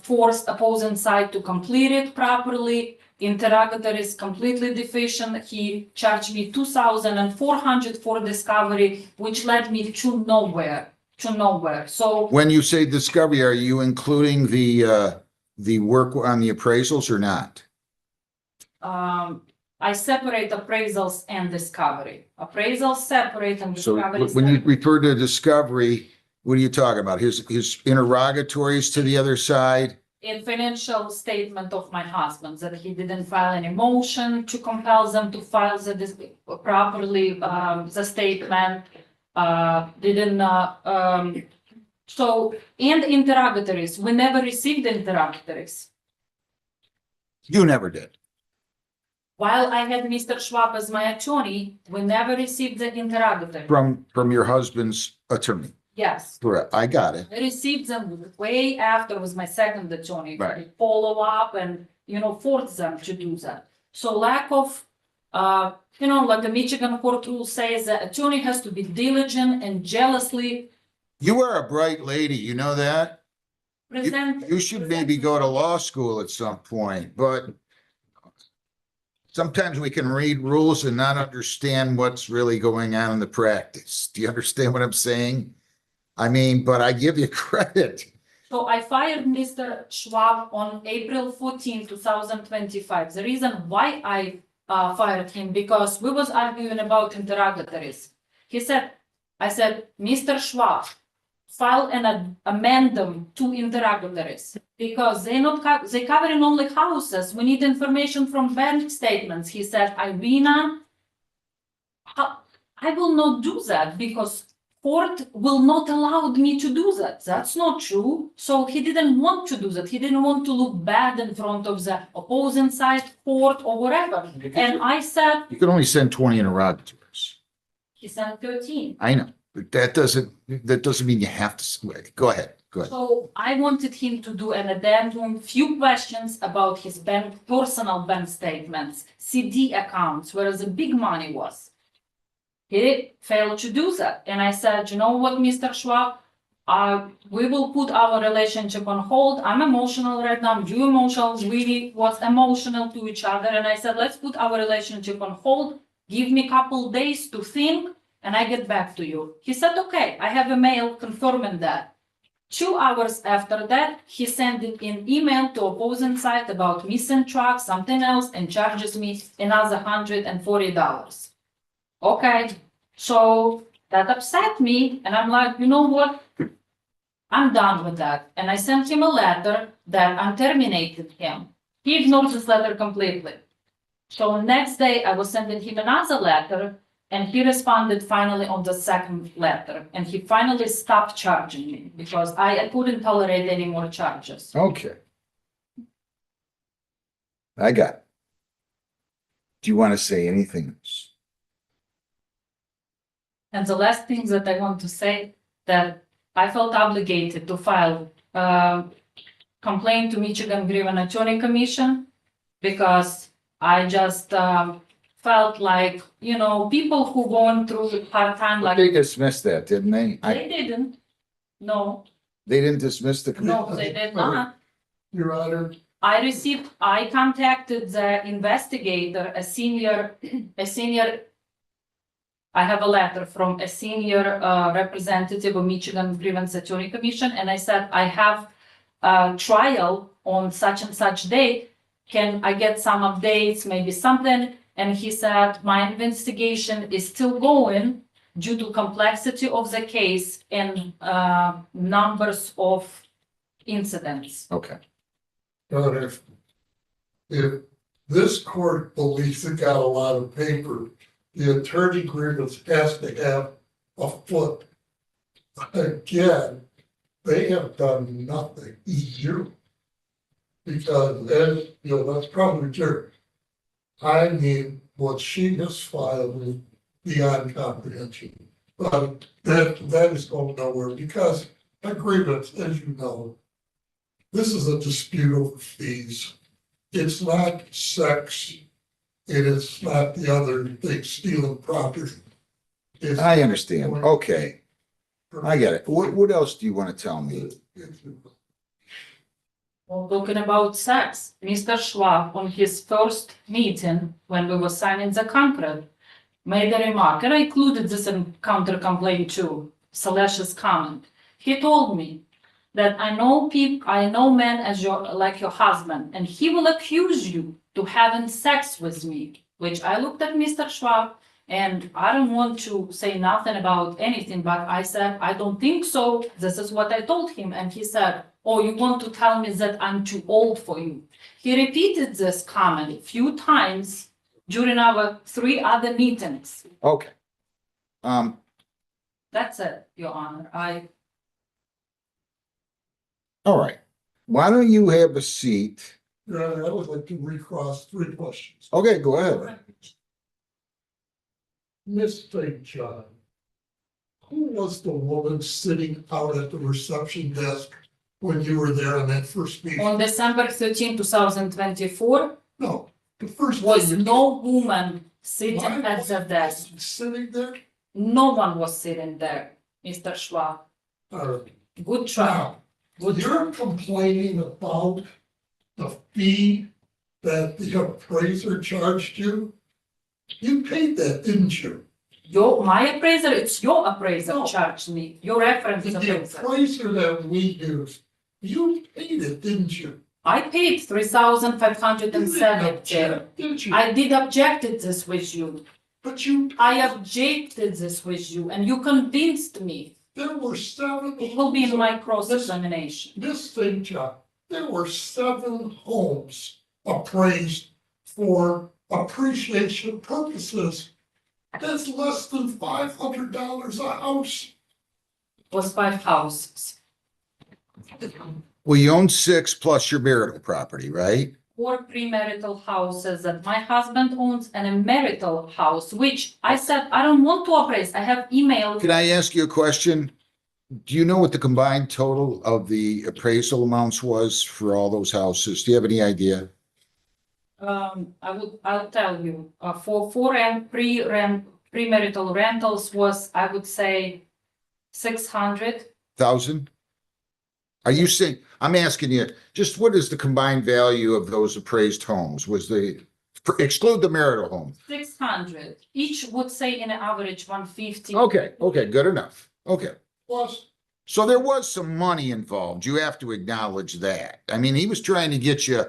forced opposing side to complete it properly. Interrogatory is completely deficient. He charged me $2,400 for discovery, which led me to nowhere. So When you say discovery, are you including the work on the appraisals or not? I separate appraisals and discovery. Appraisals separate and So discovery. when you separate. refer to discovery, what are you talking about? His interrogatories to the other side? in financial statement of my husband, that he didn't file any motion to compel them to file properly, the statement, so, and interrogatories, we never received interrogatories. You never did. While I had Mr. Schwab as my attorney, we never received the interrogatory. From your husband's attorney. Yes. Correct. I got it. I received them way after was my second attorney. to Right. Follow up and, force them to do that. So lack of, like the Michigan court rule says, the attorney has to be diligent and jealously You are a bright lady, you know that? present. You should maybe go to law school at some point, but sometimes we can read rules and not understand what's really going on in the practice. Do you understand what I'm saying? I mean, but I give you credit. So I fired Mr. Schwab on April 14, 2025. The reason why I fired him, because we was arguing about interrogatories. I said, Mr. Schwab, file an amendment to interrogatories because they covering only houses. We need information from bank statements. He said, Irina, I will not do that because court will not allow me to do that. That's not true. So he didn't want to do that. He didn't want to look bad in front of the opposing side, court or whatever. And I said, You can only send 20 interrogatories. he sent 13. I know, but that doesn't mean you have to. Go ahead. Go ahead. So I wanted him to do an addendum, few questions about his personal bank statements, CD accounts, where the big money was. He failed to do that. And I said, you know what, Mr. Schwab, we will put our relationship on hold. I'm emotional right now. You emotional. We was emotional to each other. And I said, let's put our relationship on hold. Give me a couple days to think and I get back to you. He said, okay, I have a mail confirming that. 2 hours after that, he sent an email to opposing side about missing truck, something else, and charges me another $140. Okay, so that upset me, and I'm like, you know what? I'm done with that. And I sent him a letter that I'm terminating him. He ignored this letter completely. So next day, I was sending him another letter, and he responded finally on the second letter. And he finally stopped charging me because I couldn't tolerate any more charges. Okay. I got it. Do you want to say anything else? And the last thing that I want to say, that I felt obligated to file complaint to Michigan Grievance Attorney Commission because I just felt like, people who going through hard time like They dismissed that, didn't they? they didn't. No, They didn't dismiss the committee. no, they did not. Your Honor, I contacted the investigator, a senior, I have a letter from a senior representative of Michigan Grievance Attorney Commission, and I said, I have a trial on such and such date. Can I get some updates, maybe something? And he said, my investigation is still going due to complexity of the case and numbers of incidents. Okay. Your Honor, if this court believes it got a lot of paper, the attorney grievance has to have a foot. Again, they have done nothing, zero. Because, as that's probably true. I mean, what she has filed is beyond comprehension. But that is going nowhere because a grievance, as you know, this is a dispute over fees. It's not sex. It is not the other thing, stealing property. It's- I understand. Okay. I get it. What else do you want to tell me? Well, talking about sex, Mr. Schwab, on his first meeting, when we were signing the contract, made a remark, and I included this in counter complaint too, salacious comment. He told me that I know men as like your husband, and he will accuse you to having sex with me, which I looked at Mr. Schwab, And I don't want to say nothing about anything, but I said, I don't think so. This is what I told him. And he said, oh, you want to tell me that I'm too old for you? He repeated this comment a few times during our 3 other meetings. Okay. That's it, Your Honor. All right. Why don't you have a seat? Your Honor, I would like to recross 3 questions. Okay, go ahead. Miss St. John, who was the woman sitting out at the reception desk when you were there on that first meeting? On December 13, 2024, No, the first. was thing you- no woman sitting Why at the wasn't desk. you sitting there? No one was sitting there, Mr. Schwab. Good try. Now, Good you're try. complaining about the fee that the appraiser charged you? You paid that, didn't you? My appraiser, it's your appraiser No. charged me, your reference The appraiser. appraiser that we used, you paid it, didn't you? I paid You didn't $3,570. object, didn't you? I did objected this with you. But you. I objected this with you and you convinced me. There were 7. It will be in my cross-examination. Miss St. John, there were 7 homes appraised for appreciation purposes. That's less than $500 a house. It was 5 houses. Well, you own 6 plus your marital property, right? 4 premarital houses that my husband owns and a marital house, which I said, I don't want to appraise. I have emailed. Can I ask you a question? Do you know what the combined total of the appraisal amounts was for all those houses? Do you have any idea? I'll tell you, for premarital rentals was, I would say, 600. 1,000? Are you saying, I'm asking you, just what is the combined value of those appraised homes? Exclude the marital home? 600. Each would say in an average 150. Okay, good enough. Okay. Plus, So there was some money involved. You have to acknowledge that. I mean, he was trying to get you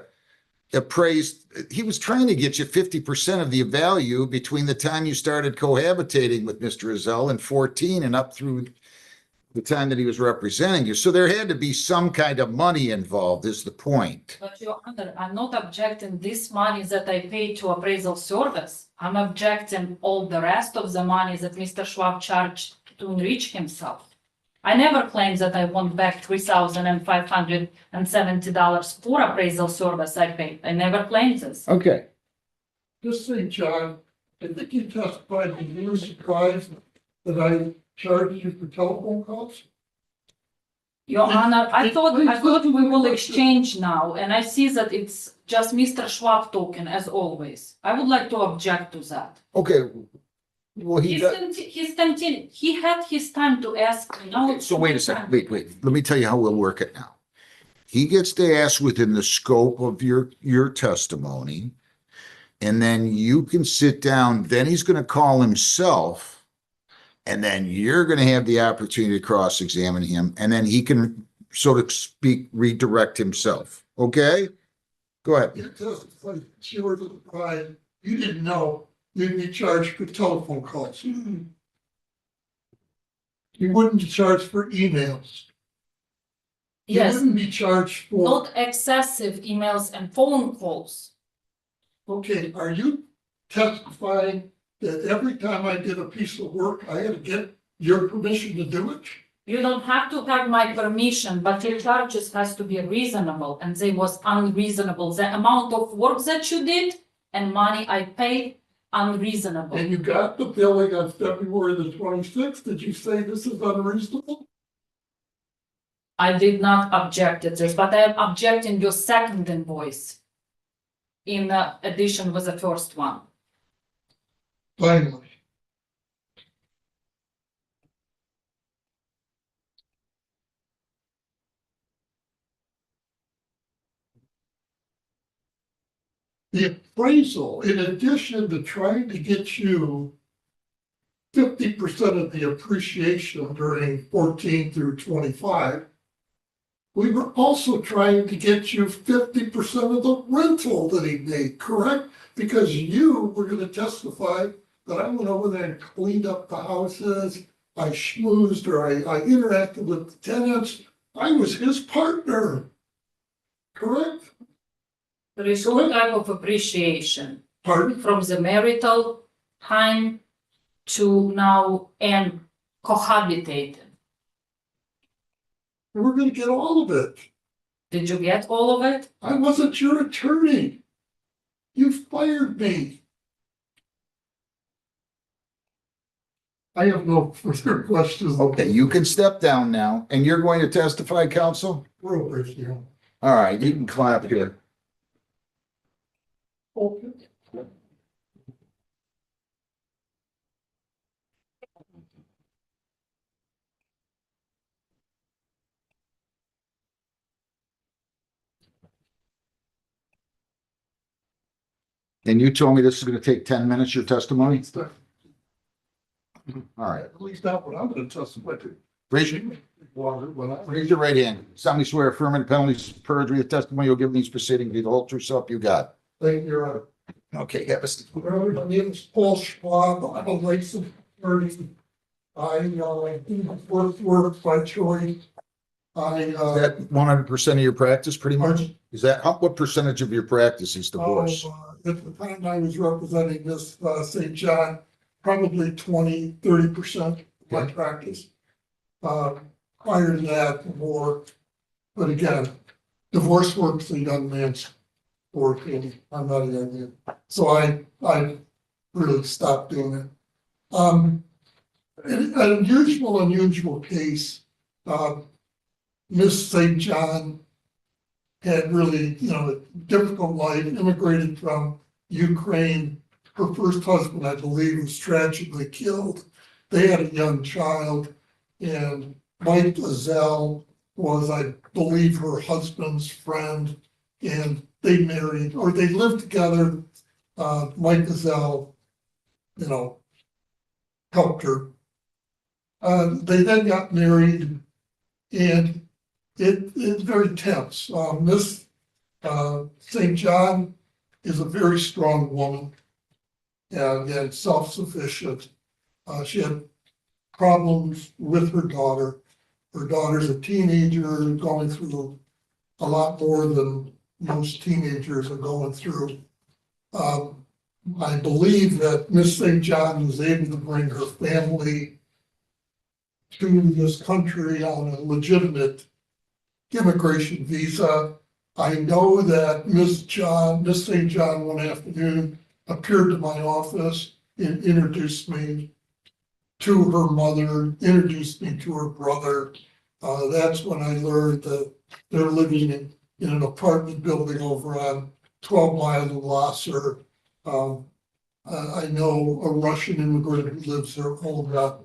appraised. He was trying to get you 50% of the value between the time you started cohabitating with Mr. Rizal in 14 and up through the time that he was representing you. So there had to be some kind of money involved is the point. But Your Honor, I'm not objecting this money that I paid to appraisal service. I'm objecting all the rest of the money that Mr. Schwab charged to enrich himself. I never claimed that I want back $3,570 for appraisal service I paid. I never claimed this. Okay. Miss St. John, I think you testified that you were surprised that I charged you for telephone calls. Your Honor, I thought we will Please- exchange now, and I see that it's just Mr. Schwab talking as always. I would like to object to that. Okay. Well, He's continuing. He had his time to ask me. Now so wait a second. Wait. Let me tell you how we'll work it now. He gets to ask within the scope of your testimony. And then you can sit down, then he's going to call himself. And then you're going to have the opportunity to cross-examine him. And then he can, so to speak, redirect himself. Okay? Go ahead. You testified that you were surprised. You didn't know you'd be charged for telephone calls. You wouldn't be charged for emails. You Yes, wouldn't be charged for, not excessive emails and phone calls. okay, are you testifying that every time I did a piece of work, I had to get your permission to do it? You don't have to have my permission, but your charges has to be reasonable, and they was unreasonable. The amount of work that you did and money I paid, unreasonable. And you got the billing on February the 26th. Did you say this is unreasonable? I did not object to this, but I am objecting your second invoice in addition with the first one. Finally. The appraisal, in addition to trying to get you 50% of the appreciation during 14 through 25, we were also trying to get you 50% of the rental that he made, correct? Because you were going to testify that I went over there and cleaned up the houses, I schmoozed or I interacted with the tenants. I was his partner. Correct? There is some type of appreciation Pardon? from the marital time to now and cohabitating. We're gonna get all of it. Did you get all of it? I wasn't your attorney. You fired me. I have no further questions. Okay, you can step down now, and you're going to testify, counsel? Real brief, yeah. All right, you can clap here. Okay. And you told me this is gonna take 10 minutes, your testimony? All right, At least that's what I'm gonna testify to. raise your right hand. Solemnly swear affirmative penalties of perjury, the testimony you'll give in these proceedings, be the whole truth, self you got. Thank you, Your Honor. Okay, have a seat. My name is Paul Schwab. I'm a licensed attorney. I work by choice. Is that 100% of your practice, pretty much? Is that, what percentage of your practice is divorce? At the time I was representing Miss Saint John, probably 20-30% of my Okay. practice. Prior to that, more, but again, divorce work's a young man's work, and I'm not a young man. So I really stopped doing it. An unusual case, Miss Saint John had really, a difficult life, immigrated from Ukraine. Her first husband, I believe, was tragically killed. They had a young child, and Mike Lazelle was, I believe, her husband's friend, and they married, or they lived together. Mike Lazelle, helped her. They then got married, and it's very tense. Miss St. John is a very strong woman and self-sufficient. She had problems with her daughter. Her daughter's a teenager going through a lot more than most teenagers are going through. I believe that Miss St. John was able to bring her family to this country on a legitimate immigration visa. I know that Miss St. John one afternoon appeared to my office and introduced me to her mother, introduced me to her brother. That's when I learned that they're living in an apartment building over on 12 Miles of Lasser. I know a Russian immigrant who lives there, Olga.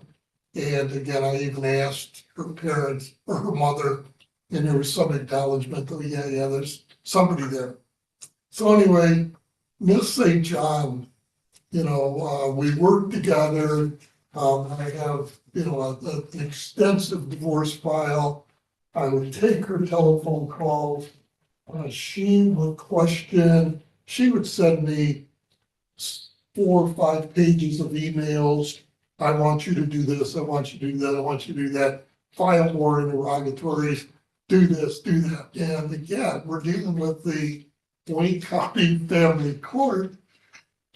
And again, I even asked her parents or her mother, and there was some acknowledgement that, yeah, there's somebody there. So anyway, Miss St. John, we worked together. I have, an extensive divorce file. I would take her telephone calls. She would question, she would send me 4 or 5 pages of emails. I want you to do this, I want you to do that, I want you to do that. File more interrogatories, do this, do that. And again, we're dealing with the Wayne County Family Court.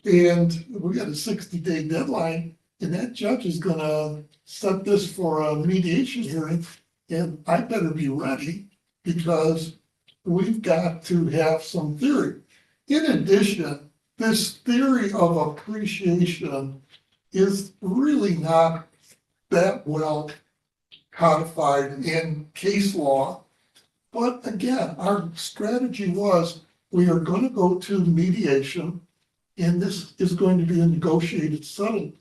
And we got a 60-day deadline, and that judge is gonna set this for a mediation hearing. And I better be ready, because we've got to have some theory. In addition, this theory of appreciation is really not that well codified in case law. But again, our strategy was, we are going to go to mediation, and this is going to be a negotiated settlement.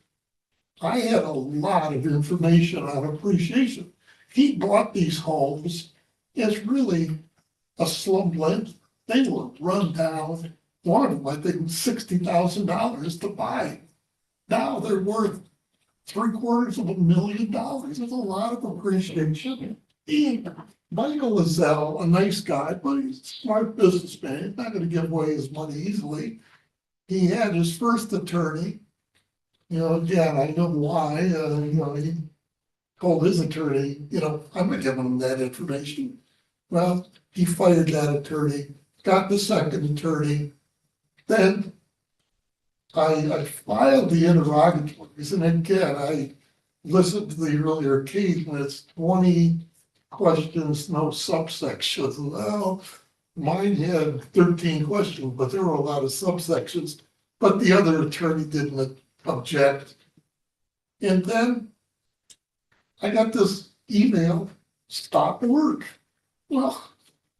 I had a lot of information on appreciation. He bought these homes as really a slum land. They were run down. One of them, I think, was $60,000 to buy. Now they're worth $750,000. There's a lot of appreciation. And Michael Lazelle, a nice guy, but he's a smart businessman. He's not going to give away his money easily. He had his first attorney Again, I know why, he told his attorney, I'm not giving him that information. Well, he fired that attorney, got the second attorney. Then I filed the interrogatories, and again, I listened to the earlier case when it's 20 questions, no subsections. Well, mine had 13 questions, but there were a lot of subsections, but the other attorney didn't object. And then I got this email, stop work. Well,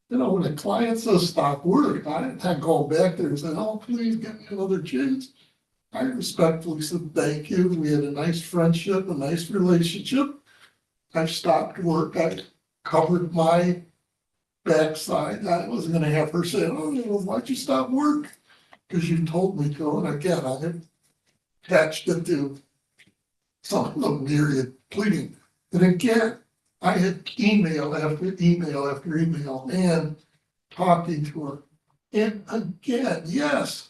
when a client says stop work, I go back there and say, oh, please give me another chance. I respectfully said, thank you. We had a nice friendship, a nice relationship. I stopped work. I covered my backside. I wasn't gonna have her say, oh, why'd you stop work? Because you told me to. And again, I had attached it to some of the myriad pleading. And again, I had email after email after email and talking to her. And again, yes,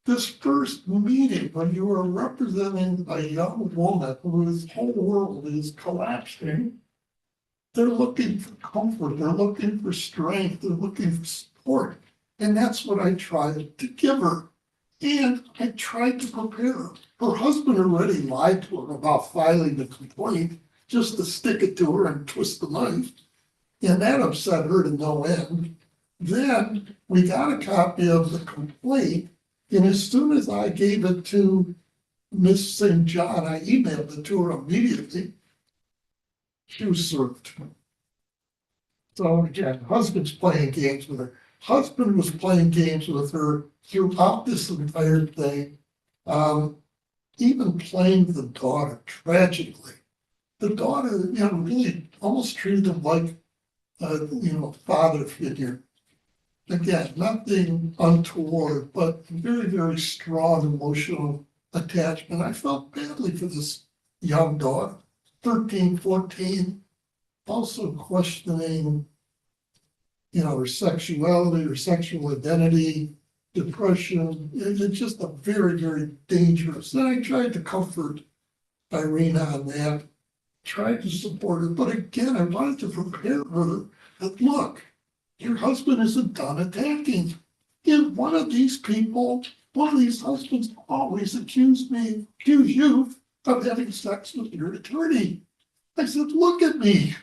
this first meeting when you are representing a young woman whose whole world is collapsing, they're looking for comfort, they're looking for strength, they're looking for support. And that's what I tried to give her. And I tried to prepare her. Her husband already lied to her about filing the complaint just to stick it to her and twist the knife. And that upset her to no end. Then we got a copy of the complaint. And as soon as I gave it to Miss Saint John, I emailed it to her immediately. She was served. So again, husband's playing games with her. Husband was playing games with her throughout this entire thing. Even playing the daughter tragically. The daughter, really almost treated him like a father figure. Again, nothing untoward, but very, very strong emotional attachment. I felt badly for this young daughter, 13, 14, also questioning, her sexuality, her sexual identity, depression. It's just a very, very dangerous. And I tried to comfort Irina on that, tried to support her. But again, I wanted to prepare her that, look, your husband isn't done attacking. And one of these husbands always accuse you of having sex with your attorney. I said, look at me.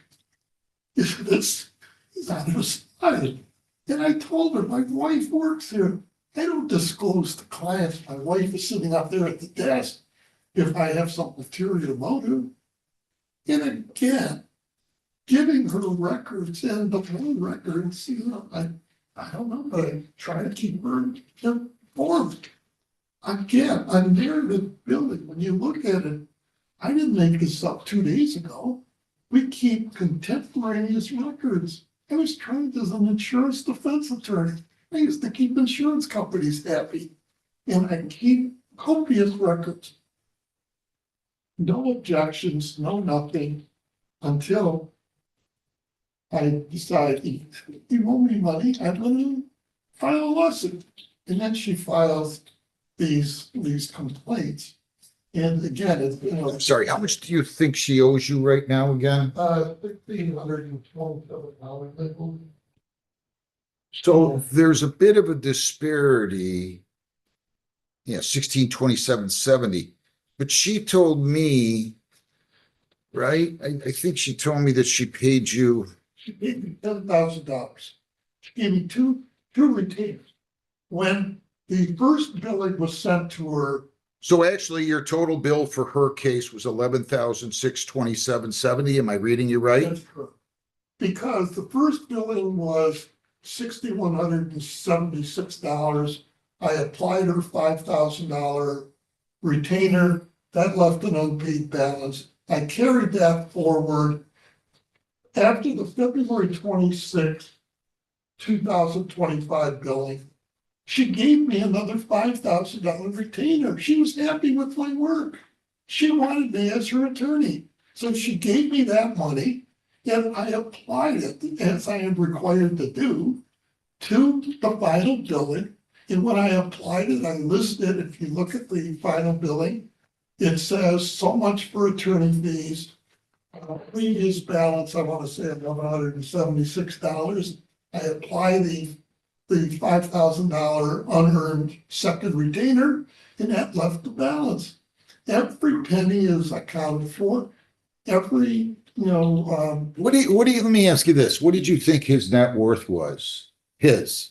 He's on his side. And I told her, my wife works here. I don't disclose to clients my wife is sitting up there at the desk if I have some ulterior motive. And again, giving her records and the whole records, I don't know, but I try to keep her informed. Again, a narrative building, when you look at it, I didn't make this up 2 days ago. We keep contemporaneous records. I was trained as an insurance defense attorney. I used to keep insurance companies happy. And I keep copious records. No objections, no nothing, until I decide you owe me money, I'm gonna file a lawsuit. And then she files these complaints. And again, it's, I'm sorry, how much do you think she owes you right now again? $1,512. So there's a bit of a disparity. Yeah, 1627.70. But she told me, right? I think she told me that she paid you. She paid me $10,000. She gave me two retainers. When the first billing was sent to her, So actually, your total bill for her case was 11,627.70. Am I reading you right? that's correct. Because the first billing was $6,176. I applied her $5,000 retainer. That left an unpaid balance. I carried that forward. After the February 26th, 2025 billing, she gave me another $5,000 retainer. She was happy with my work. She wanted me as her attorney. So she gave me that money, and I applied it, as I am required to do, to the final billing. And when I applied it, I listed, if you look at the final billing, it says so much for attorney fees. Previous balance, I want to say $1,176. I apply the $5,000 unearned second retainer, and that left the balance. Every penny is accounted for. Every, What do you, let me ask you this. What did you think his net worth was? His?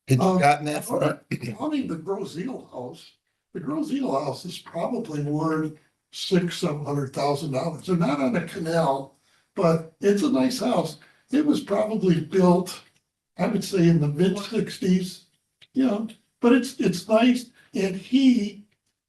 Had you gotten that far? Only the Grosjean house. The Grosjean house is probably worth $600,000-700,000. They're not on a canal, but it's a nice house. It was probably built, I would say, in the mid-60s. But it's nice, and he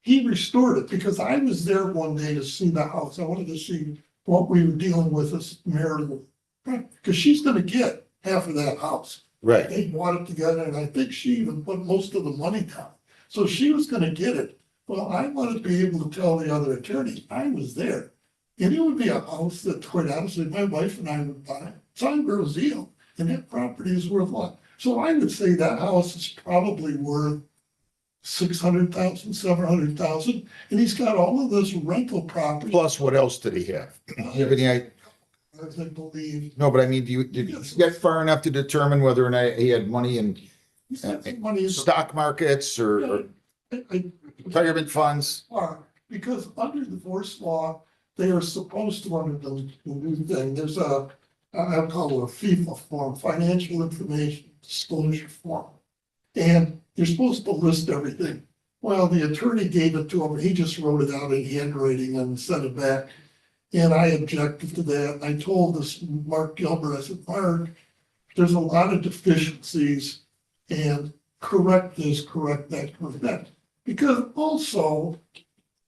restored it, because I was there one day to see the house. I wanted to see what we were dealing with as marital, because she's gonna get half of that house. Right. They bought it together, and I think she even put most of the money down. So she was gonna get it. Well, I wanted to be able to tell the other attorneys I was there. And it would be a house that, quite honestly, my wife and I would buy. It's on Grosjean, and that property is worth a lot. So I would say that house is probably worth $600,000, $700,000, and he's got all of this rental property. Plus, what else did he have? Do you have any idea? As I believe. No, but I mean, did you get far enough to determine whether or not he had money in He's got some money in the- stock markets or retirement funds? Because under divorce law, they are supposed to, under the new thing, there's I'll call it a FIFA form, financial information disclosure form. And you're supposed to list everything. Well, the attorney gave it to him, he just wrote it out in handwriting and sent it back. And I objected to that. I told this Mark Gilbert, I said, Mark, there's a lot of deficiencies, and correct this, correct that, correct that. Because also,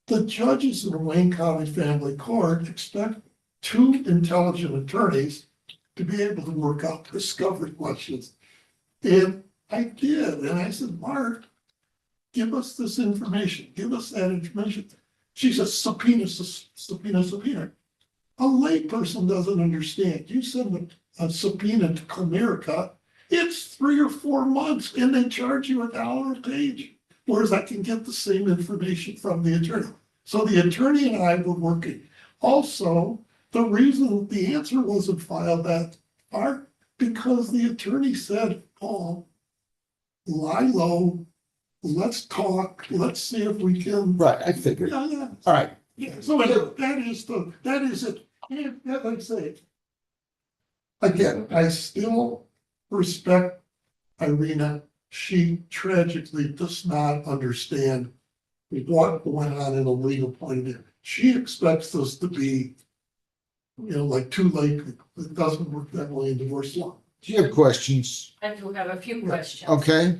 the judges in the Wayne County Family Court expect two intelligent attorneys to be able to work out discovery questions. And I did, and I said, Mark, give us this information, give us that information. She says, subpoena. A layperson doesn't understand. You send a subpoena to Comerica, it's 3 or 4 months, and they charge you $1 a page. Whereas I can get the same information from the attorney. So the attorney and I were working. Also, the reason the answer wasn't filed that far, because the attorney said, Paul, lie low, let's talk, let's see if we can. Right, I figured. Yeah. All right. Yeah, so that is it. And like I say, again, I still respect Irina. She tragically does not understand what went on in a legal point of view. She expects us to be, like too late. It doesn't work that way in divorce law. Do you have questions? I do have a few questions. Okay.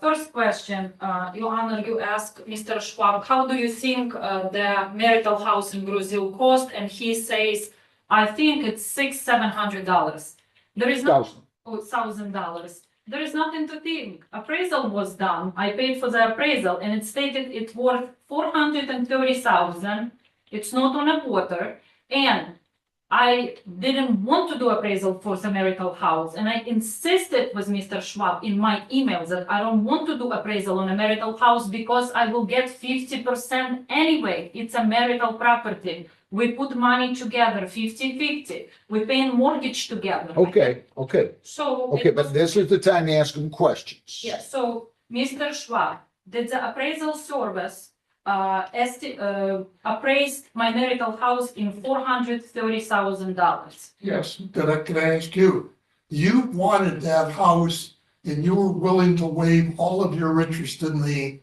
First question, Your Honor, you asked Mr. Schwab, how do you think the marital house in Brazil cost? And he says, I think it's $600-700. There is no $1,000. There is nothing to think. Appraisal was done. I paid for the appraisal, and it stated it's worth $430,000. It's not on a quarter, and I didn't want to do appraisal for the marital house, and I insisted with Mr. Schwab in my emails that I don't want to do appraisal on a marital house because I will get 50% anyway. It's a marital property. We put money together, 50-50. We pay mortgage together. Okay. So. Okay, but this is the time to ask them questions. Yes, so Mr. Schwab, did the appraisal service appraised my marital house in $430,000? Yes, can I ask you? You wanted that house and you were willing to waive all of your interest in the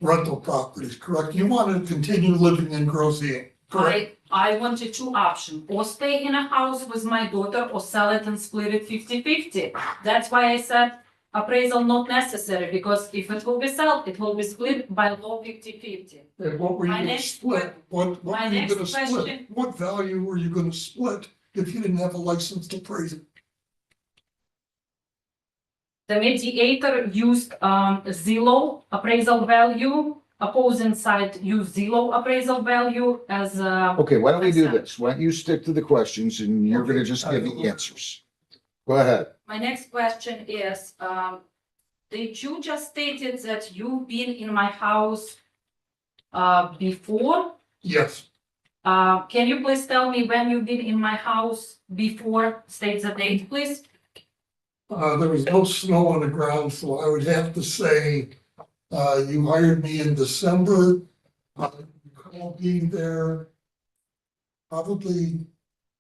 rental properties, correct? You wanted to continue living in Grosjean, correct? I wanted two options, or stay in a house with my daughter or sell it and split it 50-50. That's why I said appraisal not necessary, because if it will be sold, it will be split by law 50-50. And what were you My gonna next split? What were my you next gonna split? question- What value were you gonna split if you didn't have a license to appraise it? The mediator used Zillow appraisal value, opposing side used Zillow appraisal value as Okay, why don't we do this? Why don't you stick to the questions and you're gonna just give the answers. Go ahead. My next question is, did you just stated that you've been in my house before. Yes, Can you please tell me when you've been in my house before? State the date, please. there was no snow on the ground, so I would have to say, you hired me in December. I'll be there probably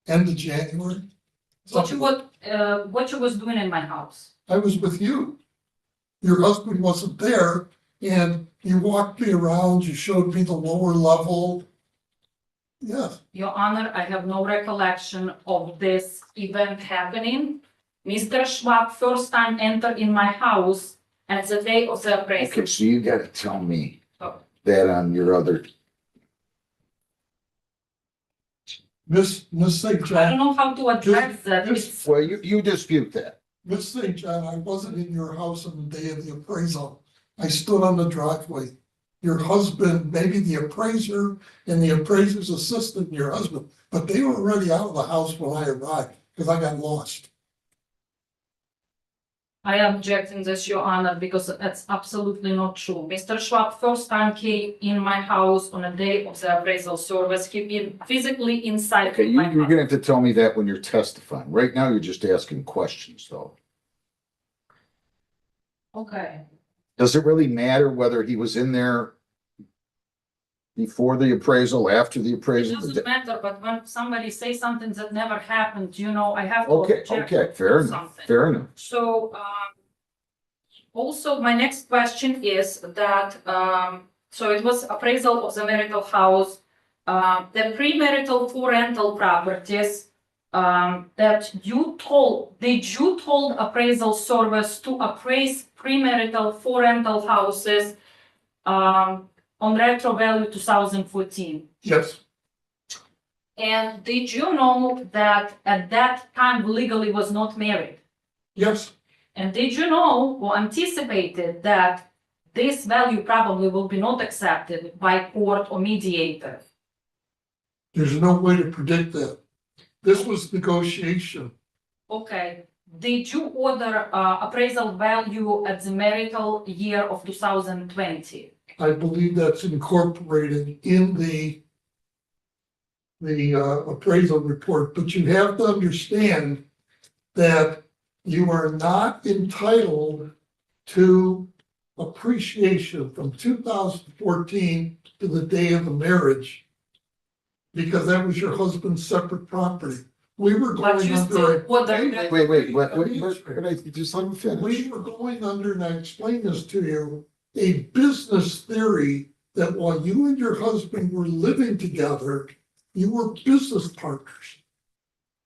end of January. What you was doing in my house? I was with you. Your husband wasn't there, and you walked me around, you showed me the lower level. Yes, Your Honor, I have no recollection of this event happening. Mr. Schwab first time entered in my house at the day of the appraisal. Okay, so you gotta tell me Oh. that on your other, Miss St. I don't John, know how to address that. Yes. It's- well, you dispute that. Miss St. John, I wasn't in your house on the day of the appraisal. I stood on the driveway. Your husband, maybe the appraiser and the appraiser's assistant, your husband, but they were already out of the house when I arrived, because I got lost. I object in this, Your Honor, because that's absolutely not true. Mr. Schwab first time came in my house on a day of the appraisal service. He been physically inside Okay, my you're house. gonna have to tell me that when you're testifying. Right now, you're just asking questions, though. Okay. Does it really matter whether he was in there before the appraisal, after the It appraisal? doesn't matter, but when somebody says something that never happened, I have to Okay, object okay, to fair enough, something. fair enough. So, also my next question is that, so it was appraisal of the marital house. The premarital for rental properties, that did you told appraisal service to appraise premarital for rental houses, on retro value 2014? Yes, And did you know that at that time legally was not married? yes, And did you know or anticipated that this value probably will be not accepted by court or mediator? there's no way to predict that. This was negotiation. Okay, did you order appraisal value at the marital year of 2020? I believe that's incorporated in the appraisal report, but you have to understand that you are not entitled to appreciation from 2014 to the day of the marriage, because that was your husband's separate property. We were But going you under. still a- ordered. Wait, just let him finish. We were going under, and I explained this to you, a business theory that while you and your husband were living together, you were business partners.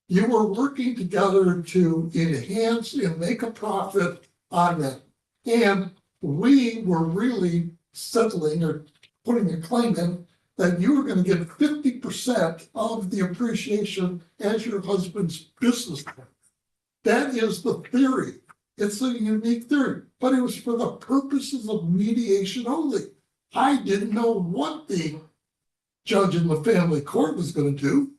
You were working together to enhance and make a profit on that. And we were really settling or putting a claim in that you were gonna get 50% of the appreciation as your husband's business partner. That is the theory. It's a unique theory, but it was for the purposes of mediation only. I didn't know what the judge in the family court was gonna do.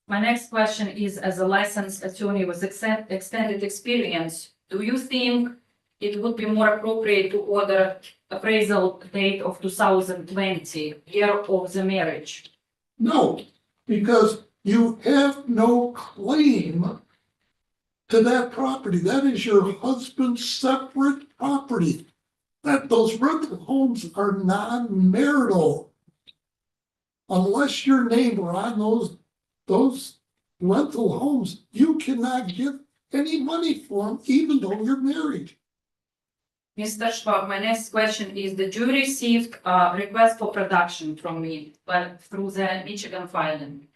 My next question is, as a licensed attorney with extended experience, do you think it would be more appropriate to order appraisal date of 2020, year of the marriage? No, because you have no claim to that property. That is your husband's separate property. Those rental homes are non-marital. Unless your name were on those rental homes, you cannot get any money for them, even though you're married. Mr. Schwab, my next question is, did you receive a request for production from me, but through the Michigan filing?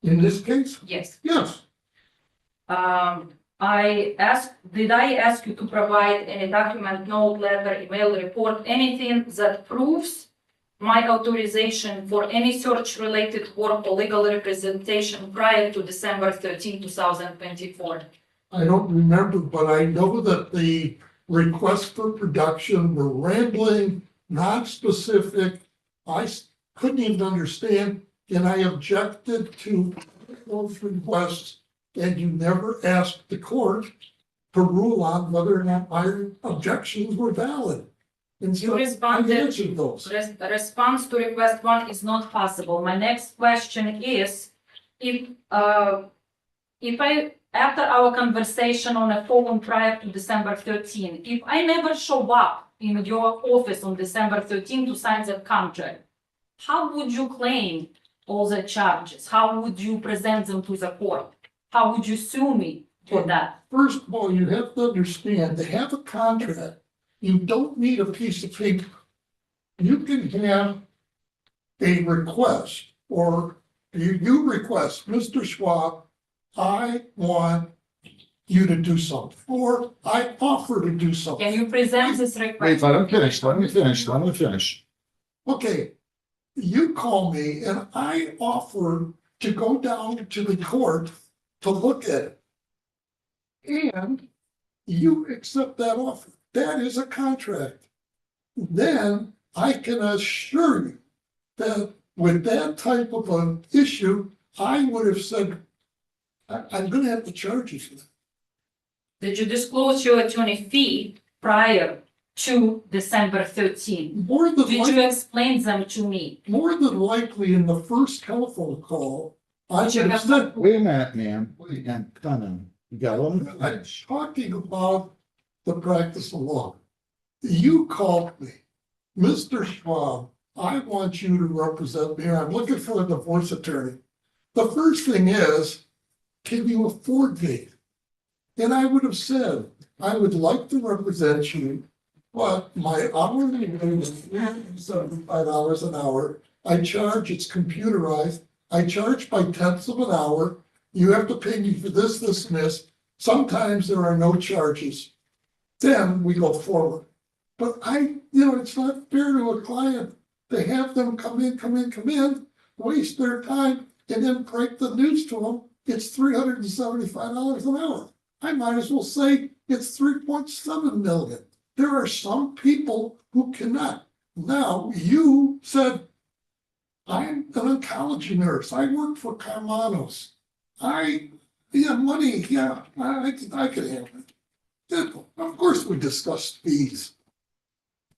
In this case, Yes. yes, Did I ask you to provide any document, note, letter, email, report, anything that proves my authorization for any search-related work or legal representation prior to December 13, 2024? I don't remember, but I know that the requests for production were rambling, not specific. Couldn't even understand, and I objected to those requests, and you never asked the court to rule on whether or not my objections were valid. And You so I responded, answered those. response to request one is not possible. My next question is, if I, after our conversation on a phone prior to December 13, if I never show up in your office on December 13 to sign that contract, how would you claim all the charges? How would you present them to the court? How would you sue me for that? First of all, you have to understand, to have a contract, you don't need a piece of paper. You can have a request, or you request, Mr. Schwab, I want you to do something, or I offer to do something. Can you present this Wait, request? let me finish. Okay, you call me and I offer to go down to the court to look at it. And you accept that offer. That is a contract. Then I can assure you that with that type of an issue, I would have said, I'm gonna have to charge you for that. Did you disclose your attorney fee prior to December 13? More than Did likely, you explain them to me? more than likely in the first telephone call, I Did you would have have- said, Wait a minute, ma'am. Wait, come on. You got to let me I'm finish. talking about the practice of law. You called me, Mr. Schwab, I want you to represent me. I'm looking for a divorce attorney. The first thing is, can you afford me? And I would have said, I would like to represent you, but my hourly rate is $75 an hour. I charge, it's computerized. I charge by tenths of an hour. You have to pay me for this, this, and this. Sometimes there are no charges. Then we go forward. But it's not fair to a client to have them come in, waste their time, and then break the news to them. It's $375 an hour. I might as well say it's 3.7 million. There are some people who cannot. Now, you said, I'm an oncology nurse. I work for Carmanos. Money, I can handle it. Then, of course, we discussed fees.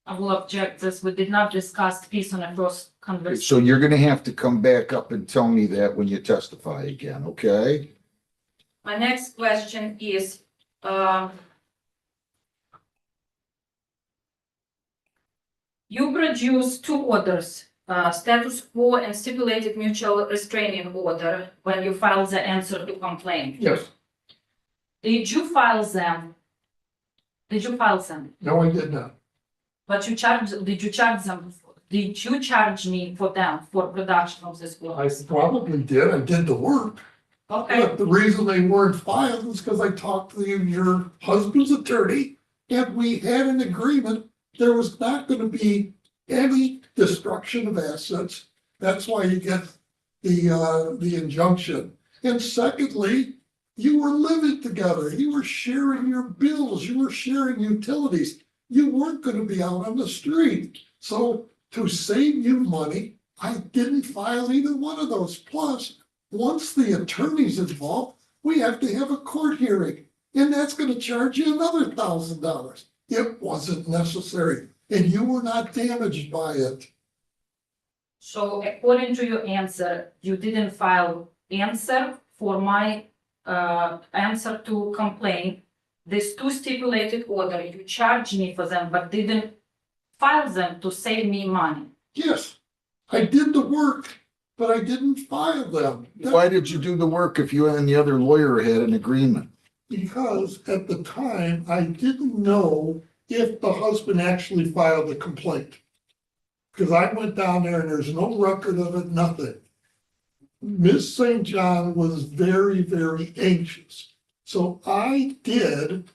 I will object this. We did not discuss fees on a first conversation. So you're gonna have to come back up and tell me that when you testify again, okay? My next question is, you produced two orders, status quo and stipulated mutual restraining order when you filed the answer to complaint. Yes, Did you file them? no, I did not. But did you charge them? Did you charge me for them for production of this I orders? probably did. I did the work. Okay, But the reason they weren't filed is because I talked to your husband's attorney and we had an agreement. There was not going to be any destruction of assets. That's why you get the injunction. And secondly, you were living together. You were sharing your bills. You were sharing utilities. You weren't going to be out on the street. So to save you money, I didn't file either one of those. Plus, once the attorney's involved, we have to have a court hearing, and that's going to charge you another $1,000. It wasn't necessary, and you were not damaged by it. so according to your answer, you didn't file answer for my answer to complaint. These two stipulated order, you charged me for them, but didn't file them to save me money. Yes, I did the work, but I didn't file them. Why did you do the work if you and the other lawyer had an agreement? Because at the time, I didn't know if the husband actually filed the complaint. Because I went down there and there's no record of it, nothing. Miss Saint John was very, very anxious. So I did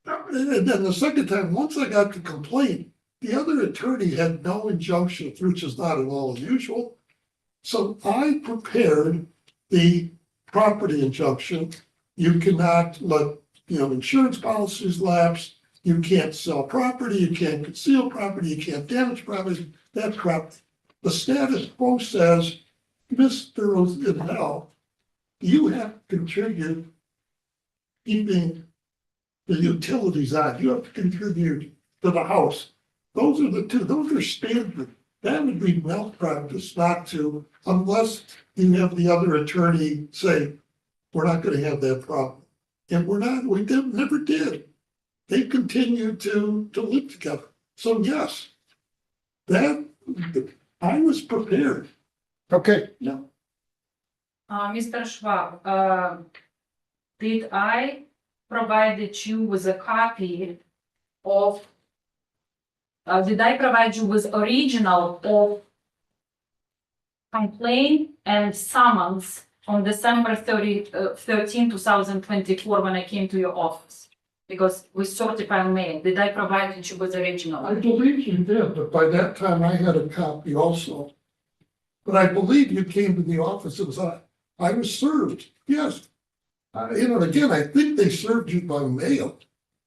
and then the second time, once I got the complaint, the other attorney had no injunction, which is not at all unusual. So I prepared the property injunction. You cannot let, insurance policies lapse. You can't sell property, you can't conceal property, you can't damage property, that crap. The status quo says, Mr. Rosenthal, you have to contribute keeping the utilities on. You have to contribute to the house. Those are the two, those are standard. That would be malpractice not to, unless you have the other attorney say, we're not gonna have that problem. And we never did. They continued to live together. So yes, that, I was prepared. Okay, No, Mr. Schwab, did I provided you with a copy of, did I provide you with original of complaint and summons on December 13, 2024, when I came to your office? Because with certified mail, did I provide you with original? I believe you did, but by that time I had a copy also. But I believe you came to the office, it was, I was served, yes. Again, I think they served you by mail,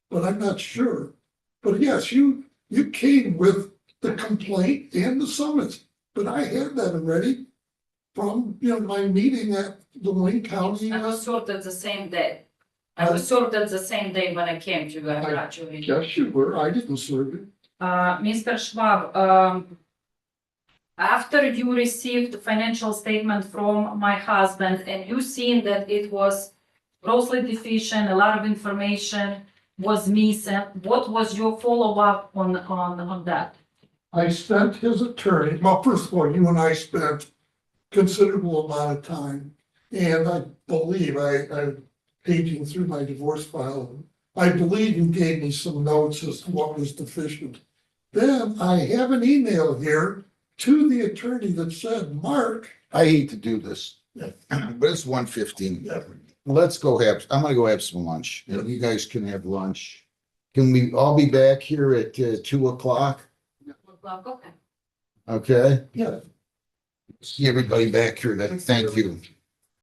but I'm not sure. But yes, you came with the complaint and the summons, but I had that already from, my meeting at the Wayne County. I was served at the same day. I was served at the same day when I came to you, actually. Yes, you were, I didn't serve you. Mr. Schwab, after you received the financial statement from my husband and you seen that it was grossly deficient, a lot of information was missing, what was your follow-up on that? I spent his attorney, well, first of all, you and I spent considerable amount of time. And I believe, I'm paging through my divorce file, I believe you gave me some notes as to what was deficient. Then I have an email here to the attorney that said, Mark. I hate to do this, Yeah. but it's 1:15. Yeah, Let's go I'm gonna go have some lunch. You guys can have lunch. Can we all be back here at 2:00? Okay. Okay? yeah. See everybody back here. Thank you.